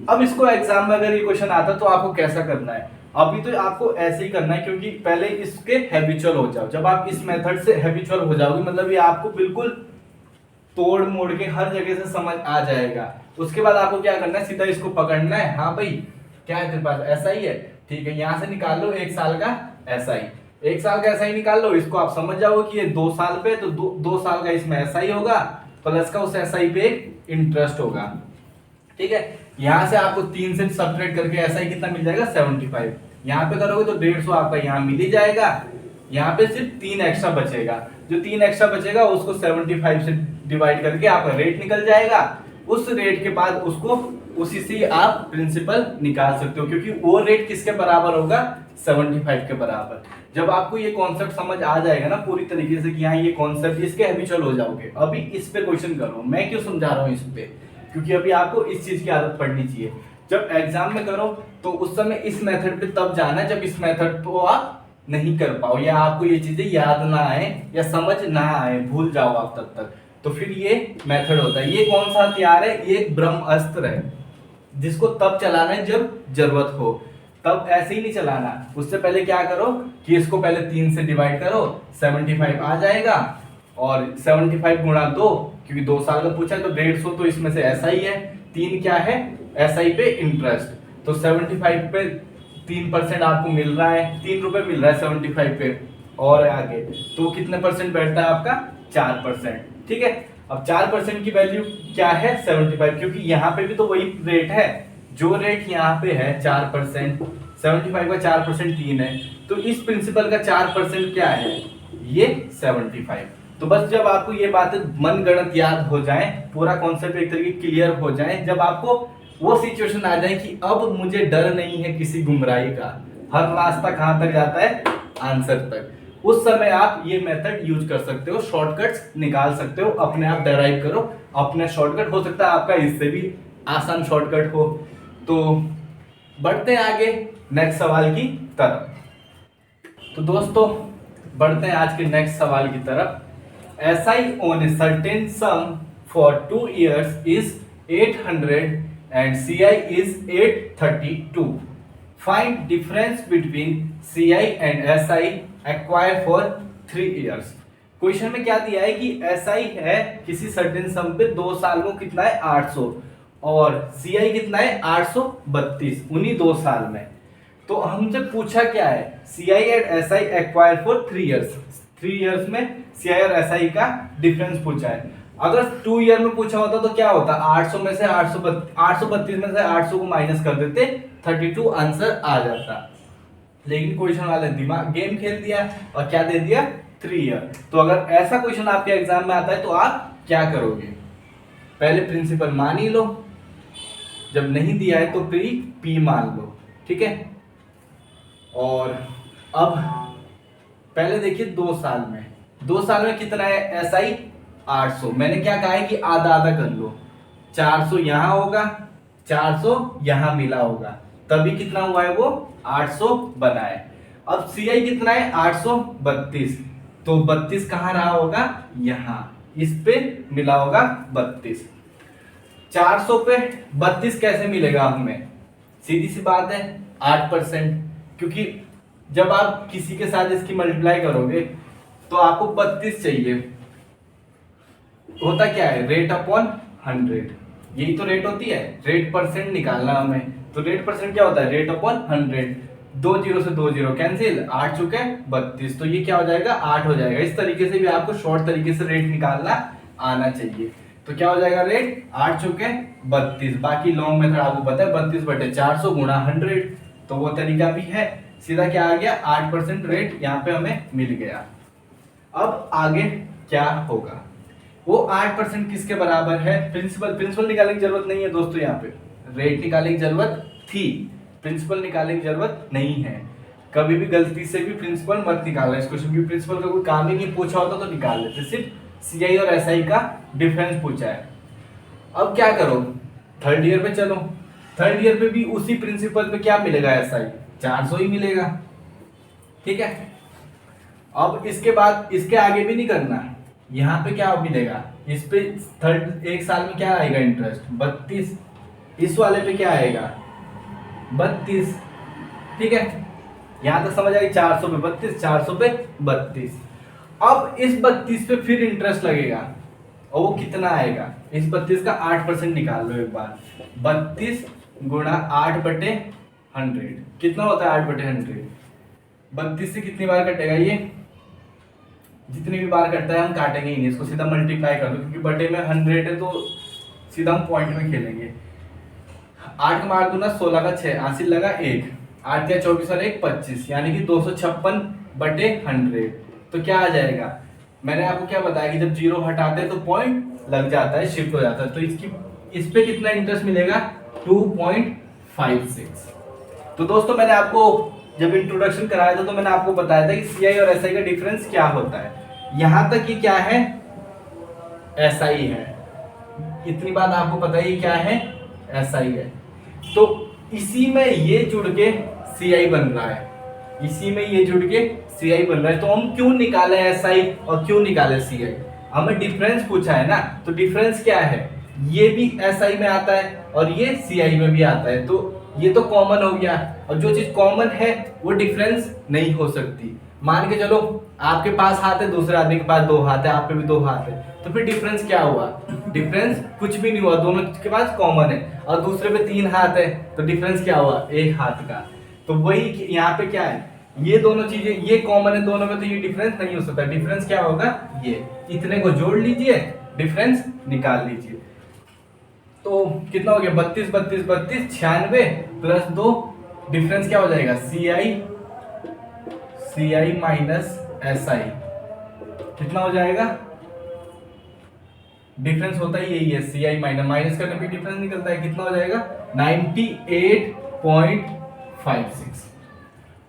अब इसको एग्जाम में अगर ये क्वेश्चन आता तो आपको कैसा करना है, अभी तो आपको ऐसे ही करना है, क्योंकि पहले इसके हैबिचुअल हो जाओ। जब आप इस मेथड से हैबिचुअल हो जाओगे, मतलब ये आपको बिल्कुल तोड़ मोड़ के हर जगह से समझ आ जाएगा। उसके बाद आपको क्या करना है, सीधा इसको पकड़ना है। हाँ भाई, क्या है तेरे पास, ऐसा ही है, ठीक है, यहाँ से निकाल लो 1 साल का ऐसा ही, 1 साल का ऐसा ही निकाल लो। इसको आप समझ जाओगे कि ये 2 साल पे, तो 2 साल का इसमें ऐसा ही होगा, प्लस का उस ऐसा ही पे इंटरेस्ट होगा, ठीक है। यहाँ से आपको 3 से सब्ट्रैक्ट करके ऐसा ही कितना मिल जाएगा, 75। यहाँ पे करोगे तो 150 आपका यहाँ मिल ही जाएगा। यहाँ पे सिर्फ 3 एक्स्ट्रा बचेगा, जो 3 एक्स्ट्रा बचेगा उसको 75 से डिवाइड करके आपका रेट निकल जाएगा। उस रेट के बाद उसको उसी से आप प्रिंसिपल निकाल सकते हो, क्योंकि वो रेट किसके बराबर होगा, 75 के बराबर। जब आपको ये कॉन्सेप्ट समझ आ जाएगा ना पूरी तरीके से कि हाँ ये कॉन्सेप्ट, इसके हैबिचुअल हो जाओगे। अभी इस पे क्वेश्चन करो, मैं क्यों समझा रहा हूँ इस पे, क्योंकि अभी आपको इस चीज की आदत पड़नी चाहिए। जब एग्जाम में करो तो उस समय इस मेथड पे तब जाना जब इस मेथड को आप नहीं कर पाओ, या आपको ये चीजें याद ना आए या समझ ना आए, भूल जाओ आप तब तक, तो फिर ये मेथड होता है। ये कौन सा हथियार है, ये एक ब्रह्म अस्त्र है, जिसको तब चलाना है जब जरूरत हो, तब ऐसे ही नहीं चलाना। उससे पहले क्या करो कि इसको पहले 3 से डिवाइड करो, 75 आ जाएगा, और 75 गुणा 2, क्योंकि 2 साल का पूछा है तो 150 तो इसमें से ऐसा ही है, 3 क्या है, SI पे इंटरेस्ट, तो 75 पे 3% आपको मिल रहा है, 3 रुपए मिल रहा है 75 पे, और आगे तो कितने परसेंट बैठता है आपका, 4%, ठीक है। अब 4% की वैल्यू क्या है, 75, क्योंकि यहाँ पे भी तो वही रेट है, जो रेट यहाँ पे है 4%, 75 का 4% 3 है, तो इस प्रिंसिपल का 4% क्या है, ये 75। तो बस जब आपको ये बातें मन गणत याद हो जाए, पूरा कॉन्सेप्ट एक तरीके क्लियर हो जाए, जब आपको वो सिचुएशन आ जाए कि अब मुझे डर नहीं है किसी गुमराही का, हर रास्ता कहां तक जाता है, आंसर तक, उस समय आप ये मेथड यूज कर सकते हो, शॉर्टकट्स निकाल सकते हो, अपने आप डेराइव करो अपने शॉर्टकट, हो सकता है आपका इससे भी आसान शॉर्टकट हो। तो बढ़ते हैं आगे नेक्स्ट सवाल की तरफ। तो दोस्तों बढ़ते हैं आज के नेक्स्ट सवाल की तरफ। SI on a certain sum for 2 years is 800 and CI is 832. Find difference between CI and SI acquired for 3 years. Question में क्या दिया है कि SI है किसी सर्टेन सम पे 2 साल को कितना है 800, और CI कितना है 832 उन्हीं 2 साल में। तो हमसे पूछा क्या है, CI and SI acquire for 3 years, 3 years में CI और SI का डिफरेंस पूछा है। अगर 2 ईयर में पूछा होता तो क्या होता, 800 में से 832 में से 800 को माइनस कर देते, 32 आंसर आ जाता। लेकिन क्वेश्चन वाले दिमाग गेम खेल दिया और क्या दे दिया, 3 ईयर। तो अगर ऐसा क्वेश्चन आपके एग्जाम में आता है तो आप क्या करोगे, पहले प्रिंसिपल मान ही लो, जब नहीं दिया है तो पी मान लो, ठीक है। और अब पहले देखिए 2 साल में, 2 साल में कितना है SI 800, मैंने क्या कहा है कि आधा आधा कर लो, 400 यहाँ होगा, 400 यहाँ मिला होगा, तभी कितना हुआ है वो 800 बना है। अब CI कितना है 832, तो 32 कहाँ रहा होगा, यहाँ इस पे मिला होगा 32। 400 पे 32 कैसे मिलेगा हमें, सीधी सी बात है 8%, क्योंकि जब आप किसी के साथ इसकी मल्टीप्लाई करोगे तो आपको 32 चाहिए, होता क्या है रेट अपॉन 100, यही तो रेट होती है, रेट परसेंट निकालना हमें, तो रेट परसेंट क्या होता है, रेट अपॉन 100, 2 जीरो से 2 जीरो कैंसिल, 8 चुके 32, तो ये क्या हो जाएगा 8 हो जाएगा। इस तरीके से भी आपको शॉर्ट तरीके से रेट निकालना आना चाहिए। तो क्या हो जाएगा रेट 8 चुके 32, बाकी लॉन्ग मेथड आपको पता है 32/400 गुणा 100, तो वो तरीका भी है। सीधा क्या आ गया 8% रेट यहाँ पे हमें मिल गया। अब आगे क्या होगा, वो 8% किसके बराबर है, प्रिंसिपल निकालने की जरूरत नहीं है दोस्तों, यहाँ पे रेट निकालने की जरूरत थी, प्रिंसिपल निकालने की जरूरत नहीं है। कभी भी गलती से भी प्रिंसिपल मत निकालना इस क्वेश्चन, क्योंकि प्रिंसिपल का कोई काम ही नहीं पूछा होता तो निकाल लेते, सिर्फ CI और SI का डिफरेंस पूछा है। अब क्या करो, थर्ड ईयर पे चलो, थर्ड ईयर पे भी उसी प्रिंसिपल पे क्या मिलेगा SI 400 ही मिलेगा, ठीक है। अब इसके बाद इसके आगे भी नहीं करना, यहाँ पे क्या मिलेगा, इस पे थर्ड 1 साल में क्या आएगा इंटरेस्ट 32, इस वाले पे क्या आएगा 32, ठीक है। यहाँ तक समझ आई, 400 पे 32, 400 पे 32। अब इस 32 पे फिर इंटरेस्ट लगेगा और वो कितना आएगा, इस 32 का 8% निकाल लो एक बार। 32 गुणा 8/100 कितना होता है, 8/100। 32 से कितनी बार कटेगा ये, जितनी भी बार कटता है हम काटेंगे ही नहीं, इसको सीधा मल्टीप्लाई कर दो, क्योंकि बटे में 100 है तो सीधा हम पॉइंट में खेलेंगे। 8 का मार दो ना, 16 का 6, 80 लगा 1, 8 या 24 और 1 25, यानी कि 256/100। तो क्या आ जाएगा, मैंने आपको क्या बताया कि जब जीरो हटाते हैं तो पॉइंट लग जाता है, शिफ्ट हो जाता है। तो इस पे कितना इंटरेस्ट मिलेगा, 2.56। तो दोस्तों मैंने आपको जब इंट्रोडक्शन कराया था तो मैंने आपको बताया था कि सीआई और एसआई का डिफरेंस क्या होता है। यहां तक कि क्या है, एसआई है, इतनी बात आपको पता ही क्या है, एसआई है। तो इसी में ये जुड़ के सीआई बन रहा है, इसी में ये जुड़ के सीआई बन रहा है। तो हम क्यों निकाले एसआई और क्यों निकाले सीआई, हमें डिफरेंस पूछा है ना। तो डिफरेंस क्या है, ये भी एसआई में आता है और ये सीआई में भी आता है, तो ये तो कॉमन हो गया। और जो चीज कॉमन है वो डिफरेंस नहीं हो सकती। मान के चलो आपके पास हाथ है, दूसरे आदमी के पास 2 हाथ है, आप पे भी 2 हाथ है, तो फिर डिफरेंस क्या हुआ, डिफरेंस कुछ भी नहीं हुआ, दोनों के पास कॉमन है। और दूसरे पे 3 हाथ है तो डिफरेंस क्या हुआ, 1 हाथ का। तो वही यहाँ पे क्या है, ये दोनों चीजें ये कॉमन है दोनों में, तो ये डिफरेंस नहीं हो सकता। डिफरेंस क्या होगा, ये इतने को जोड़ लीजिए, डिफरेंस निकाल लीजिए। तो कितना हो गया, 32 32 32 96 प्लस 2, डिफरेंस क्या हो जाएगा, सीआई माइनस एसआई, कितना हो जाएगा, डिफरेंस होता ही यही है, सीआई माइनस करने पे डिफरेंस निकलता है, कितना हो जाएगा 98.56।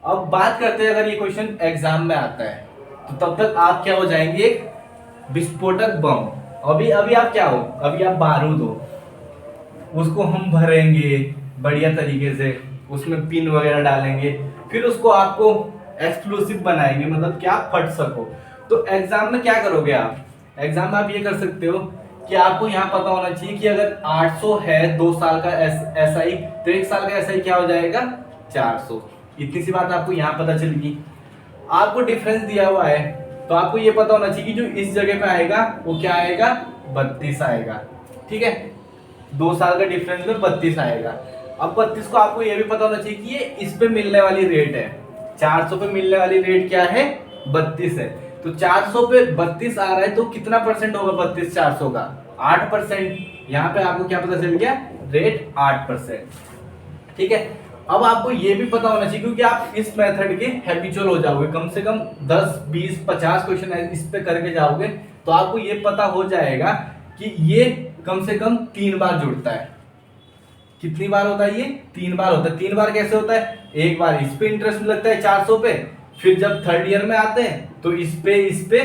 अब बात करते हैं अगर ये क्वेश्चन एग्जाम में आता है तो तब तक आप क्या हो जाएंगे, एक विस्फोटक बम। अभी अभी आप क्या हो, अभी आप बारूद हो, उसको हम भरेंगे बढ़िया तरीके से, उसमें पिन वगैरह डालेंगे, फिर उसको आपको एक्सप्लोसिव बनाएंगे, मतलब क्या फट सको। तो एग्जाम में क्या करोगे आप, एग्जाम में आप ये कर सकते हो कि आपको यहाँ पता होना चाहिए कि अगर 800 है 2 साल का एसआई, तो 1 साल का एसआई क्या हो जाएगा, 400। इतनी सी बात आपको यहाँ पता चलेगी। आपको डिफरेंस दिया हुआ है तो आपको ये पता होना चाहिए कि जो इस जगह पे आएगा वो क्या आएगा, 32 आएगा, ठीक है। 2 साल का डिफरेंस में 32 आएगा। अब 32 को आपको ये भी पता होना चाहिए कि ये इस पे मिलने वाली रेट है, 400 पे मिलने वाली रेट क्या है, 32 है। तो 400 पे 32 आ रहा है तो कितना परसेंट होगा 32 400 का, 8%। यहाँ पे आपको क्या पता चल गया, रेट 8%, ठीक है। अब आपको ये भी पता होना चाहिए क्योंकि आप इस मेथड के हैबिचुअल हो जाओगे, कम से कम 10 20 50 क्वेश्चन इस पे करके जाओगे तो आपको ये पता हो जाएगा कि ये कम से कम 3 बार जुड़ता है। कितनी बार होता है ये, 3 बार होता है। 3 बार कैसे होता है, एक बार इस पे इंटरेस्ट लगता है 400 पे, फिर जब थर्ड ईयर में आते हैं तो इस पे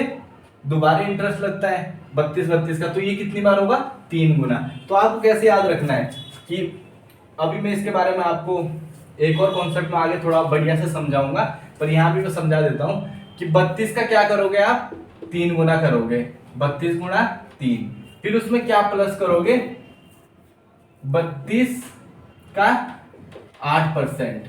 दोबारा इंटरेस्ट लगता है 32 का, तो ये कितनी बार होगा, 3 गुना। तो आपको कैसे याद रखना है कि अभी मैं इसके बारे में आपको एक और कॉन्सेप्ट में आगे थोड़ा बढ़िया से समझाऊंगा, पर यहाँ भी मैं समझा देता हूँ कि 32 का क्या करोगे आप, 3 गुना करोगे, 32 गुणा 3, फिर उसमें क्या प्लस करोगे, 32 का 8%,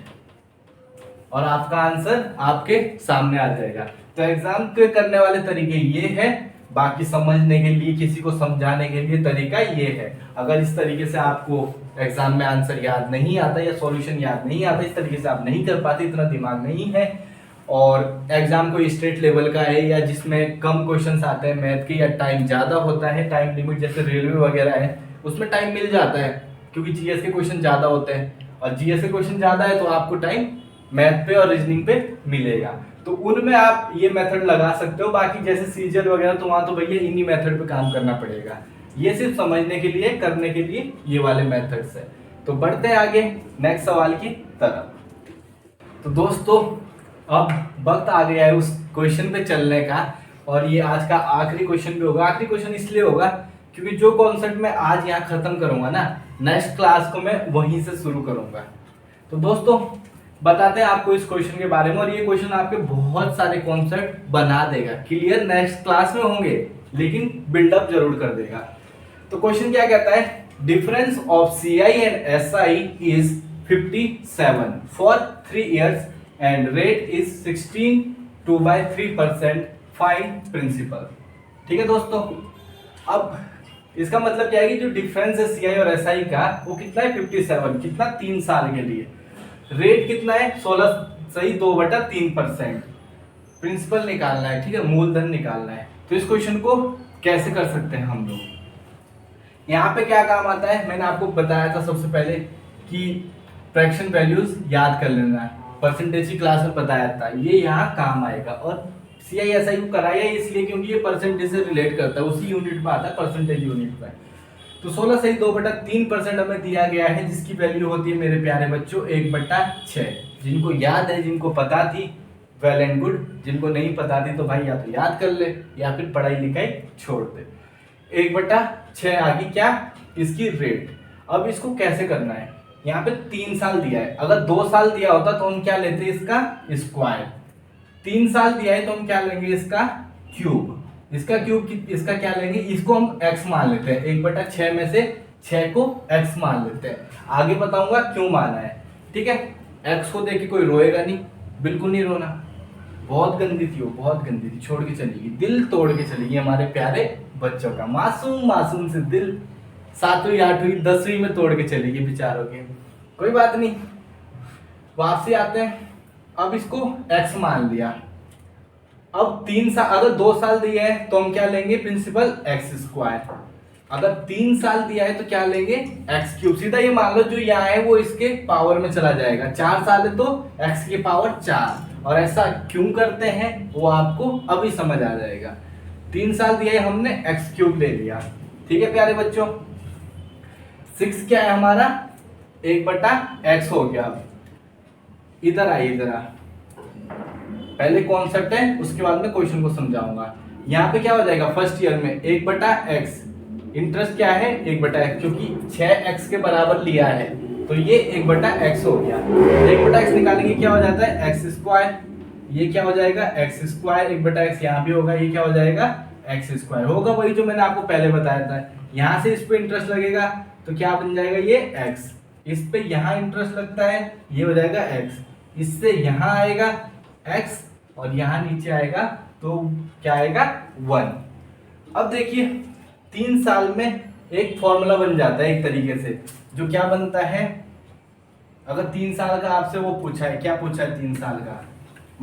और आपका आंसर आपके सामने आ जाएगा। तो एग्जाम के करने वाले तरीके ये है, बाकी समझने के लिए, किसी को समझाने के लिए तरीका ये है। अगर इस तरीके से आपको एग्जाम में आंसर याद नहीं आता या सॉल्यूशन याद नहीं आता, इस तरीके से आप नहीं कर पाते, इतना दिमाग नहीं है, और एग्जाम कोई स्टेट लेवल का है या जिसमें कम क्वेश्चंस आते हैं मैथ के, या टाइम ज़्यादा होता है, टाइम लिमिट जैसे रेलवे वगैरह है उसमें टाइम मिल जाता है क्योंकि जीएस के क्वेश्चन ज़्यादा होते हैं, और जीएस के क्वेश्चन ज़्यादा है तो आपको टाइम मैथ पे और रीजनिंग पे मिलेगा, तो उनमें आप ये मेथड लगा सकते हो। बाकी जैसे सीजल वगैरह तो वहाँ तो भैया इन्हीं मेथड पे काम करना पड़ेगा। ये सिर्फ समझने के लिए, करने के लिए ये वाले मेथड्स है। तो बढ़ते हैं आगे नेक्स्ट सवाल की तरफ। तो दोस्तों अब वक्त आ गया है उस क्वेश्चन पे चलने का, और ये आज का आखिरी क्वेश्चन भी होगा। आखिरी क्वेश्चन इसलिए होगा क्योंकि जो कॉन्सेप्ट मैं आज यहाँ खत्म करूंगा ना, नेक्स्ट क्लास को मैं वहीं से शुरू करूंगा। तो दोस्तों बताते हैं आपको इस क्वेश्चन के बारे में, और ये क्वेश्चन आपके बहुत सारे कॉन्सेप्ट बना देगा, क्लियर नेक्स्ट क्लास में होंगे लेकिन बिल्डअप जरूर कर देगा। तो क्वेश्चन क्या कहता है, difference of CI and SI is 57 for 3 years and rate is 16 2/3%, find principal. ठीक है दोस्तों, अब इसका मतलब क्या है कि जो डिफरेंस है सीआई और एसआई का वो कितना है 57, कितना 3 साल के लिए। रेट कितना है 16 सही 2/3%। प्रिंसिपल निकालना है, ठीक है, मूलधन निकालना है। तो इस क्वेश्चन को कैसे कर सकते हैं हम लोग, यहाँ पे क्या काम आता है, मैंने आपको बताया था सबसे पहले कि फ्रैक्शन वैल्यूज याद कर लेना है, परसेंटेज की क्लास में बताया था, ये यहाँ काम आएगा। और सीआईएसआई को कराया इसलिए क्योंकि ये परसेंटेज से रिलेट करता है, उसी यूनिट में आता है, परसेंटेज यूनिट में। तो 16 सही 2/3% हमें दिया गया है, जिसकी वैल्यू होती है मेरे प्यारे बच्चों 1/6। जिनको याद है, जिनको पता थी, वेल एंड गुड। जिनको नहीं पता थी तो भाई या तो याद कर ले या फिर पढ़ाई लिखाई छोड़ दे। 1/6 आ गई क्या इसकी रेट। अब इसको कैसे करना है, यहाँ पे 3 साल दिया है, अगर 2 साल दिया होता तो हम क्या लेते इसका स्क्वायर। 3 साल दिया है तो हम क्या लेंगे इसका क्यूब। इसका क्यूब इसका क्या लेंगे, इसको हम x मान लेते हैं। 1/6 में से 6 को x मान लेते हैं, आगे बताऊंगा क्यों माना है। ठीक है, x को देख के कोई रोएगा नहीं, बिल्कुल नहीं रोना। बहुत गंदी थी वो, बहुत गंदी थी, छोड़ के चली गई, दिल तोड़ के चली गई हमारे प्यारे बच्चों का। मासूम मासूम से दिल 7वीं 8वीं 10वीं में तोड़ के चली गई बेचारों के। कोई बात नहीं, वापसी आते हैं। अब इसको x मान लिया। अब 3 साल, अगर 2 साल दिया है तो हम क्या लेंगे प्रिंसिपल x²। अगर 3 साल दिया है तो क्या लेंगे x³। सीधा ये मान लो जो यहाँ है वो इसके पावर में चला जाएगा। 4 साल है तो x की पावर 4। और ऐसा क्यों करते हैं वो आपको अभी समझ आ जाएगा। 3 साल दिया है हमने x³ ले लिया। ठीक है प्यारे बच्चों, 6 क्या है हमारा 1/x हो गया। इधर आइए जरा, पहले कॉन्सेप्ट है उसके बाद में क्वेश्चन को समझाऊंगा। यहाँ पे क्या हो जाएगा फर्स्ट ईयर में 1/x, इंटरेस्ट क्या है 1/x, क्योंकि 6x के बराबर लिया है तो ये 1/x हो गया। 1/x निकालेंगे क्या हो जाता है x²। ये क्या हो जाएगा x², 1/x यहाँ भी होगा, ये क्या हो जाएगा x² होगा, वही जो मैंने आपको पहले बताया था। यहाँ से इस पे इंटरेस्ट लगेगा तो क्या बन जाएगा ये x, इस पे यहाँ इंटरेस्ट लगता है ये हो जाएगा x, इससे यहाँ आएगा x और यहाँ नीचे आएगा तो क्या आएगा 1। अब देखिए 3 साल में एक फॉर्मूला बन जाता है एक तरीके से, जो क्या बनता है, अगर 3 साल का आपसे वो पूछा है, क्या पूछा है 3 साल का,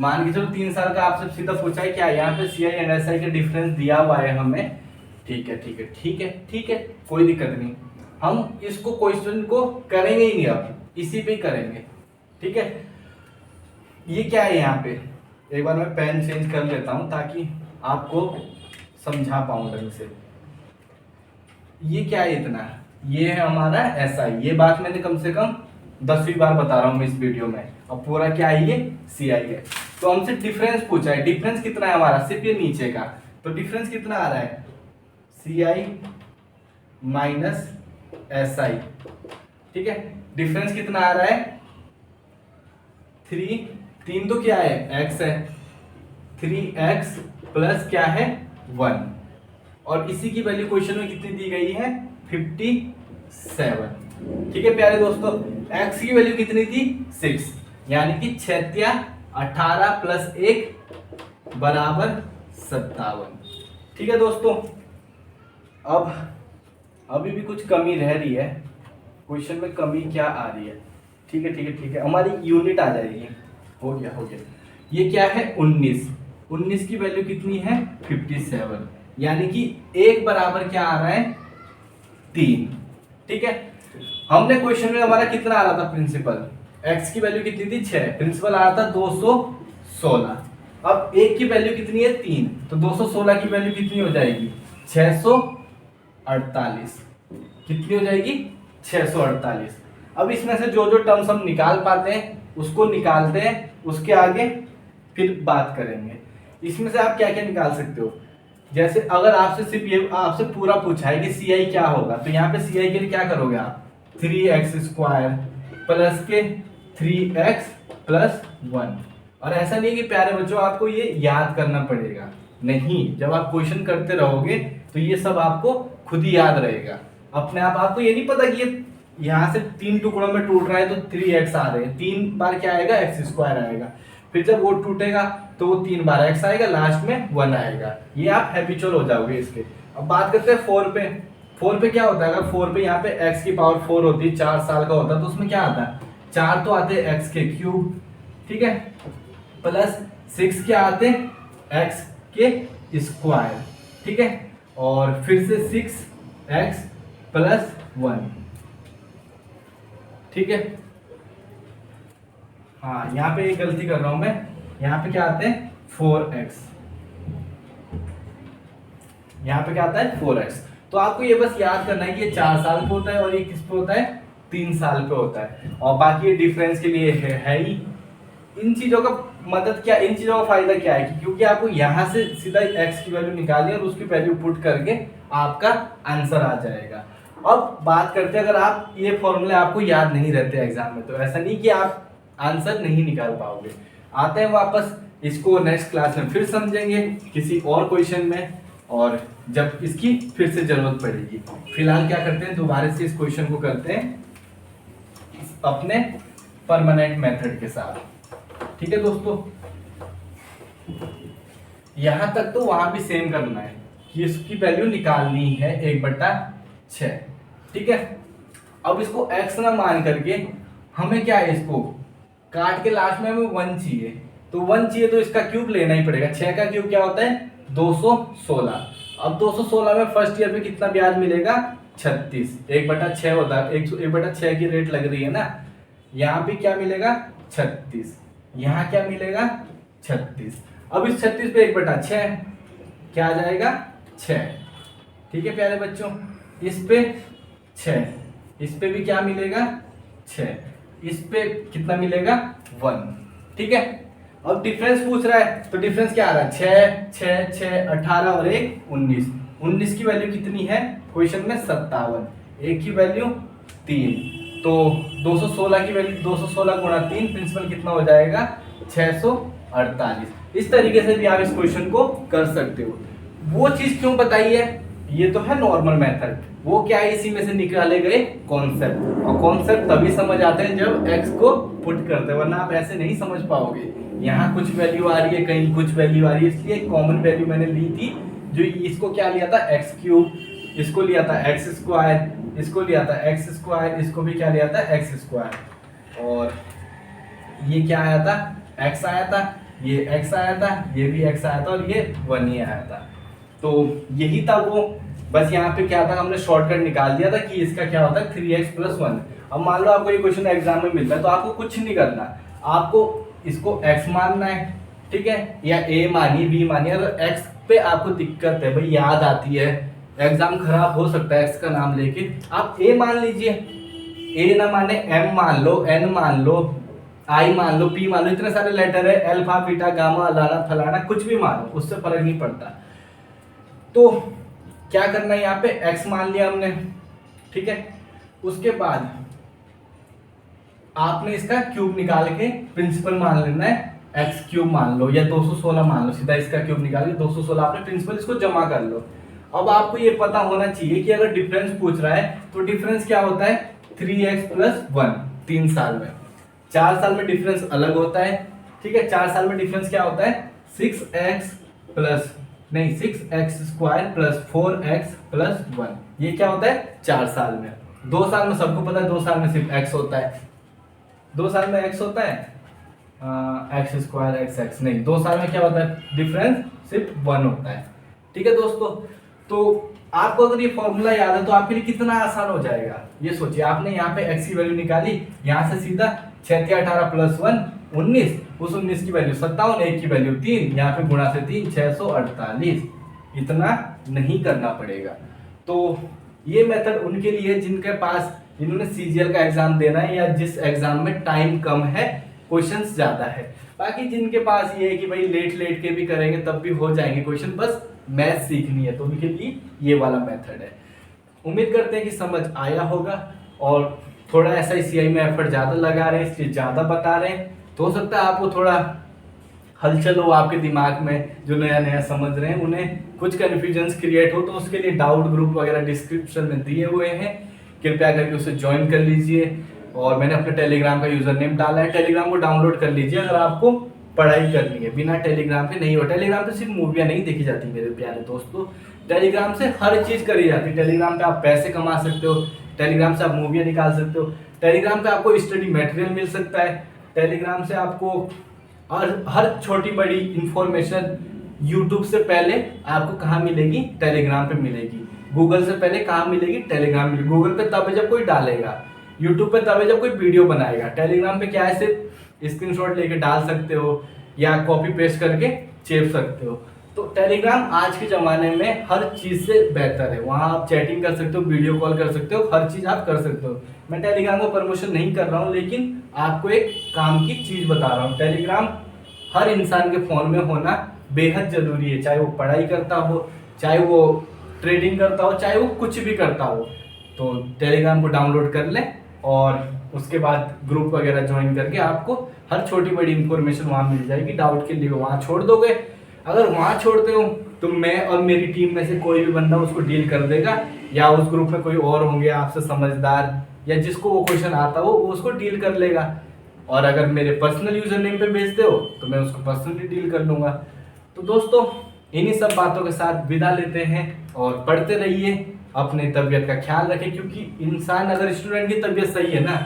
मान के चलो 3 साल का आपसे सीधा पूछा है क्या, यहाँ पे सीआई एंड एसआई का डिफरेंस दिया हुआ है हमें। ठीक है ठीक है ठीक है ठीक है, कोई दिक्कत नहीं, हम इसको क्वेश्चन को करेंगे ही नहीं, अब इसी पे ही करेंगे। ठीक है, ये क्या है यहाँ पे, एक बार मैं पेन चेंज कर लेता हूँ ताकि आपको समझा पाऊँ ढंग से। ये क्या है इतना, ये है हमारा एसआई। ये बात मैंने कम से कम 10वीं बार बता रहा हूँ मैं इस वीडियो में। और पूरा क्या है ये सीआई है। तो हमसे डिफरेंस पूछा है, डिफरेंस कितना है हमारा, सिर्फ ये नीचे का, तो डिफरेंस कितना आ रहा है सीआई माइनस एसआई। ठीक है, डिफरेंस कितना आ रहा है 3 तो क्या है x है, 3x प्लस क्या है 1, और इसी की वैल्यू क्वेश्चन में कितनी दी गई है 57। ठीक है प्यारे दोस्तों, x की वैल्यू कितनी थी 6, यानी कि 6 18 प्लस 1 बराबर 57। ठीक है दोस्तों, अब अभी भी कुछ कमी रह रही है क्वेश्चन में, कमी क्या आ रही है। ठीक है ठीक है ठीक है, हमारी यूनिट आ जाएगी, हो गया हो गया। ये क्या है 19 की वैल्यू कितनी है 57, यानी कि 1 बराबर क्या आ रहा है 3। ठीक है, हमने क्वेश्चन में हमारा कितना आ रहा था प्रिंसिपल, x की वैल्यू कितनी थी 6, प्रिंसिपल आ रहा था 216। अब 1 की वैल्यू कितनी है 3, तो 216 की वैल्यू कितनी हो जाएगी 648, कितनी हो जाएगी 648। अब इसमें से जो जो टर्म्स हम निकाल पाते हैं उसको निकालते हैं, उसके आगे फिर बात करेंगे। इसमें से आप क्या क्या निकाल सकते हो, जैसे अगर आपसे सिर्फ ये आपसे पूरा पूछा है कि सी आई क्या होगा, तो यहाँ पे सी आई के लिए क्या करोगे आप 3x² प्लस के 3x प्लस 1। और ऐसा नहीं कि प्यारे बच्चों आपको ये याद करना पड़ेगा, नहीं, जब आप क्वेश्चन करते रहोगे तो ये सब आपको खुद ही याद रहेगा अपने आप। आपको ये नहीं पता कि ये यहाँ से 3 टुकड़ों में टूट रहा है तो 3x आ रहे हैं, 3 बार क्या आएगा x² आएगा। फिर जब वो टूटेगा तो वो 3 बार x आएगा, लास्ट में 1 आएगा। ये आप हैबिचुअल हो जाओगे इसके। अब बात करते हैं 4 पे। 4 पे क्या होता है, अगर 4 पे यहाँ पे x की पावर 4 होती है, 4 साल का होता है, तो उसमें क्या आता है, 4 तो आते हैं x के क्यूब, ठीक है, प्लस 6 क्या आते हैं x के स्क्वायर, ठीक है, और फिर से 6x प्लस 1, ठीक है। हाँ, यहाँ पे एक गलती कर रहा हूं मैं, यहाँ पे क्या आते हैं 4x, यहाँ पे क्या आता है 4x। तो आपको ये बस याद करना है कि ये 4 साल पे होता है और ये किस पे होता है, 3 साल पे होता है। और बाकी ये डिफरेंस के लिए है ही। इन चीजों का मदद क्या, इन चीजों का फायदा क्या है कि क्योंकि आपको यहाँ से सीधा x की वैल्यू निकालिए और उसकी वैल्यू पुट करके आपका आंसर आ जाएगा। अब बात करते हैं, अगर आप ये फॉर्मूले आपको याद नहीं रहते एग्जाम में, तो ऐसा नहीं कि आप आंसर नहीं निकाल पाओगे। आते हैं वापस, इसको नेक्स्ट क्लास में फिर समझेंगे किसी और क्वेश्चन में, और जब इसकी फिर से जरूरत पड़ेगी। फिलहाल क्या करते हैं, दोबारा से इस क्वेश्चन को करते हैं अपने परमानेंट मेथड के साथ, ठीक है दोस्तों। यहां तक तो वहां भी सेम करना है कि इसकी वैल्यू निकालनी है 1/6, ठीक है। अब इसको x ना मान करके हमें क्या है, इसको काट के लास्ट में हमें 1 चाहिए, तो 1 चाहिए तो इसका क्यूब लेना ही पड़ेगा। 6 का क्यूब क्या होता है 216। अब 216 में फर्स्ट ईयर में कितना ब्याज मिलेगा 36, 1/6 होता है, 1/6 की रेट लग रही है ना। यहाँ भी क्या मिलेगा 36, यहाँ क्या मिलेगा 36। अब इस 36 पे 1/6 क्या आ जाएगा 6, ठीक है प्यारे बच्चों। इस पे 6, इस पे भी क्या मिलेगा 6, इस पे कितना मिलेगा 1, ठीक है। अब डिफरेंस पूछ रहा है तो डिफरेंस क्या आ रहा है 6 6 6 18 और 1 19। 19 की वैल्यू कितनी है क्वेश्चन में 57, 1 की वैल्यू 3, तो 216 की वैल्यू 216 गुणा 3 प्रिंसिपल कितना हो जाएगा 648। इस तरीके से भी आप इस क्वेश्चन को कर सकते हो। वो चीज क्यों बताई है, ये तो है नॉर्मल मेथड, वो क्या है इसी में से निकाले गए कॉन्सेप्ट, और कॉन्सेप्ट तभी समझ आते हैं जब x को पुट करते हैं, वरना आप ऐसे नहीं समझ पाओगे। यहाँ कुछ वैल्यू आ रही है, कहीं कुछ वैल्यू आ रही है, इसलिए कॉमन वैल्यू मैंने ली थी, जो इसको क्या लिया था x क्यूब, इसको लिया था x स्क्वायर, इसको लिया था x स्क्वायर, इसको भी क्या लिया था x स्क्वायर, और ये क्या आया था x आया था, ये x आया था, ये भी x आया था, और ये 1 ही आया था। तो यही था वो, बस यहाँ पे क्या था हमने शॉर्टकट निकाल दिया था कि इसका क्या होता है 3x + 1। अब मान लो आपको ये क्वेश्चन एग्जाम में मिलता है तो आपको कुछ नहीं करना, आपको इसको x मानना है, ठीक है, या a मानिए b मानिए। अगर x पे आपको दिक्कत है भाई, याद आती है, एग्जाम खराब हो सकता है x का नाम लेके, आप a मान लीजिए, a ना माने m मान लो, n मान लो, i मान लो, p मान लो, इतने सारे लेटर है, अल्फा बीटा गामा लाना फलाना कुछ भी मान लो, उससे फर्क नहीं पड़ता। तो क्या करना है, यहाँ पे x मान लिया हमने, ठीक है। उसके बाद आपने इसका क्यूब निकाल के प्रिंसिपल मान लेना है, x क्यूब मान लो या 216 मान लो, सीधा इसका क्यूब निकाल के 216 आपने प्रिंसिपल इसको जमा कर लो। अब आपको ये पता होना चाहिए कि अगर डिफरेंस पूछ रहा है तो डिफरेंस क्या होता है 3x + 1, 3 साल में। 4 साल में डिफरेंस अलग होता है, ठीक है। 4 साल में डिफरेंस क्या होता है 6x स्क्वायर + 4x + 1, ये क्या होता है 4 साल में। 2 साल में सबको पता है 2 साल में सिर्फ x होता है, 2 साल में x होता है x स्क्वायर x नहीं, 2 साल में क्या होता है डिफरेंस सिर्फ 1 होता है, ठीक है दोस्तों। तो आपको अगर ये फॉर्मूला याद है तो आपके लिए कितना आसान हो जाएगा, ये सोचिए। आपने यहाँ पे x की वैल्यू निकाली, यहाँ से सीधा 6 × 18 + 1 19, उस 19 की वैल्यू 57, 1 की वैल्यू 3, यहाँ पे गुणा से 3 648, इतना नहीं करना पड़ेगा। तो ये मेथड उनके लिए जिनके पास, जिन्होंने सीजीएल का एग्जाम देना है या जिस एग्जाम में टाइम कम है, क्वेश्चंस ज्यादा है। बाकी जिनके पास ये है कि भाई लेट के भी करेंगे तब भी हो जाएंगे क्वेश्चन, बस मैथ सीखनी है, तो उनके लिए ये वाला मेथड है। उम्मीद करते हैं कि समझ आया होगा, और थोड़ा SICI में एफर्ट ज़्यादा लगा रहे हैं इसलिए ज़्यादा बता रहे हैं, तो हो सकता है आपको थोड़ा हलचल हो आपके दिमाग में, जो नया नया समझ रहे हैं उन्हें कुछ कन्फ्यूजन्स क्रिएट हो, तो उसके लिए डाउट ग्रुप वगैरह डिस्क्रिप्शन में दिए हुए हैं, कृपया करके उसे ज्वाइन कर लीजिए। और मैंने अपने टेलीग्राम का यूज़र नेम डाला है, टेलीग्राम को डाउनलोड कर लीजिए अगर आपको पढ़ाई करनी है, बिना टेलीग्राम के नहीं हो। टेलीग्राम पे सिर्फ मूवियाँ नहीं देखी जाती मेरे प्यारे दोस्तों, टेलीग्राम से हर चीज़ करी जाती है। टेलीग्राम पे आप पैसे कमा सकते हो, टेलीग्राम से आप मूवियाँ निकाल सकते हो, टेलीग्राम पे आपको स्टडी मटेरियल मिल सकता है, टेलीग्राम से आपको हर छोटी बड़ी इंफॉर्मेशन यूट्यूब से पहले आपको कहाँ मिलेगी, टेलीग्राम पे मिलेगी। गूगल से पहले कहाँ मिलेगी, टेलीग्राम मिलेगी। गूगल पे तब है जब कोई डालेगा, यूट्यूब पे तब है जब कोई वीडियो बनाएगा। टेलीग्राम पे क्या है, सिर्फ स्क्रीनशॉट लेके डाल सकते हो या कॉपी पेस्ट करके चेप सकते हो। तो टेलीग्राम आज के ज़माने में हर चीज़ से बेहतर है। वहाँ आप चैटिंग कर सकते हो, वीडियो कॉल कर सकते हो, हर चीज़ आप कर सकते हो। मैं टेलीग्राम को प्रमोशन नहीं कर रहा हूँ, लेकिन आपको एक काम की चीज़ बता रहा हूँ। टेलीग्राम हर इंसान के फ़ोन में होना बेहद ज़रूरी है, चाहे वो पढ़ाई करता हो, चाहे वो ट्रेडिंग करता हो, चाहे वो कुछ भी करता हो। तो टेलीग्राम को डाउनलोड कर लें और उसके बाद ग्रुप वगैरह ज्वाइन करके आपको हर छोटी बड़ी इंफॉर्मेशन वहाँ मिल जाएगी। डाउट के लिए वहाँ छोड़ दोगे, अगर वहाँ छोड़ते हो तो मैं और मेरी टीम में से कोई भी बंदा उसको डील कर देगा, या उस ग्रुप में कोई और होंगे आपसे समझदार या जिसको वो क्वेश्चन आता हो वो उसको डील कर लेगा। और अगर मेरे पर्सनल यूजर नेम पे भेजते हो तो मैं उसको पर्सनली डील कर लूँगा। तो दोस्तों इन्हीं सब बातों के साथ विदा लेते हैं और पढ़ते रहिए, अपने तबीयत का ख्याल रखें, क्योंकि इंसान अगर स्टूडेंट की तबीयत सही है ना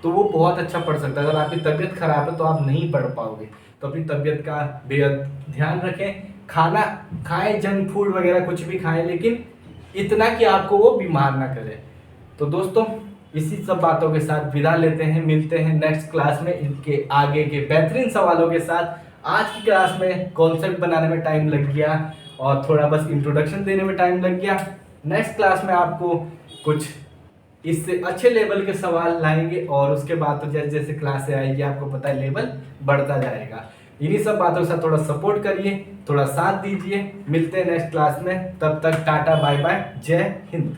तो वो बहुत अच्छा पढ़ सकता है। अगर आपकी तबीयत खराब है तो आप नहीं पढ़ पाओगे। तो अपनी तबीयत का बेहद ध्यान रखें, खाना खाएं, जंक फूड वगैरह कुछ भी खाएं, लेकिन इतना कि आपको वो बीमार ना करे। तो दोस्तों इसी सब बातों के साथ विदा लेते हैं, मिलते हैं नेक्स्ट क्लास में इनके आगे के बेहतरीन सवालों के साथ। आज की क्लास में कॉन्सेप्ट बनाने में टाइम लग गया और थोड़ा बस इंट्रोडक्शन देने में टाइम लग गया। नेक्स्ट क्लास में आपको कुछ इससे अच्छे लेवल के सवाल लाएंगे और उसके बाद तो जैसे जैसे क्लासें आएगी आपको पता है लेवल बढ़ता जाएगा। इन्हीं सब बातों के साथ थोड़ा सपोर्ट करिए, थोड़ा साथ दीजिए। मिलते हैं नेक्स्ट क्लास में, तब तक टाटा बाय बाय, जय हिंद।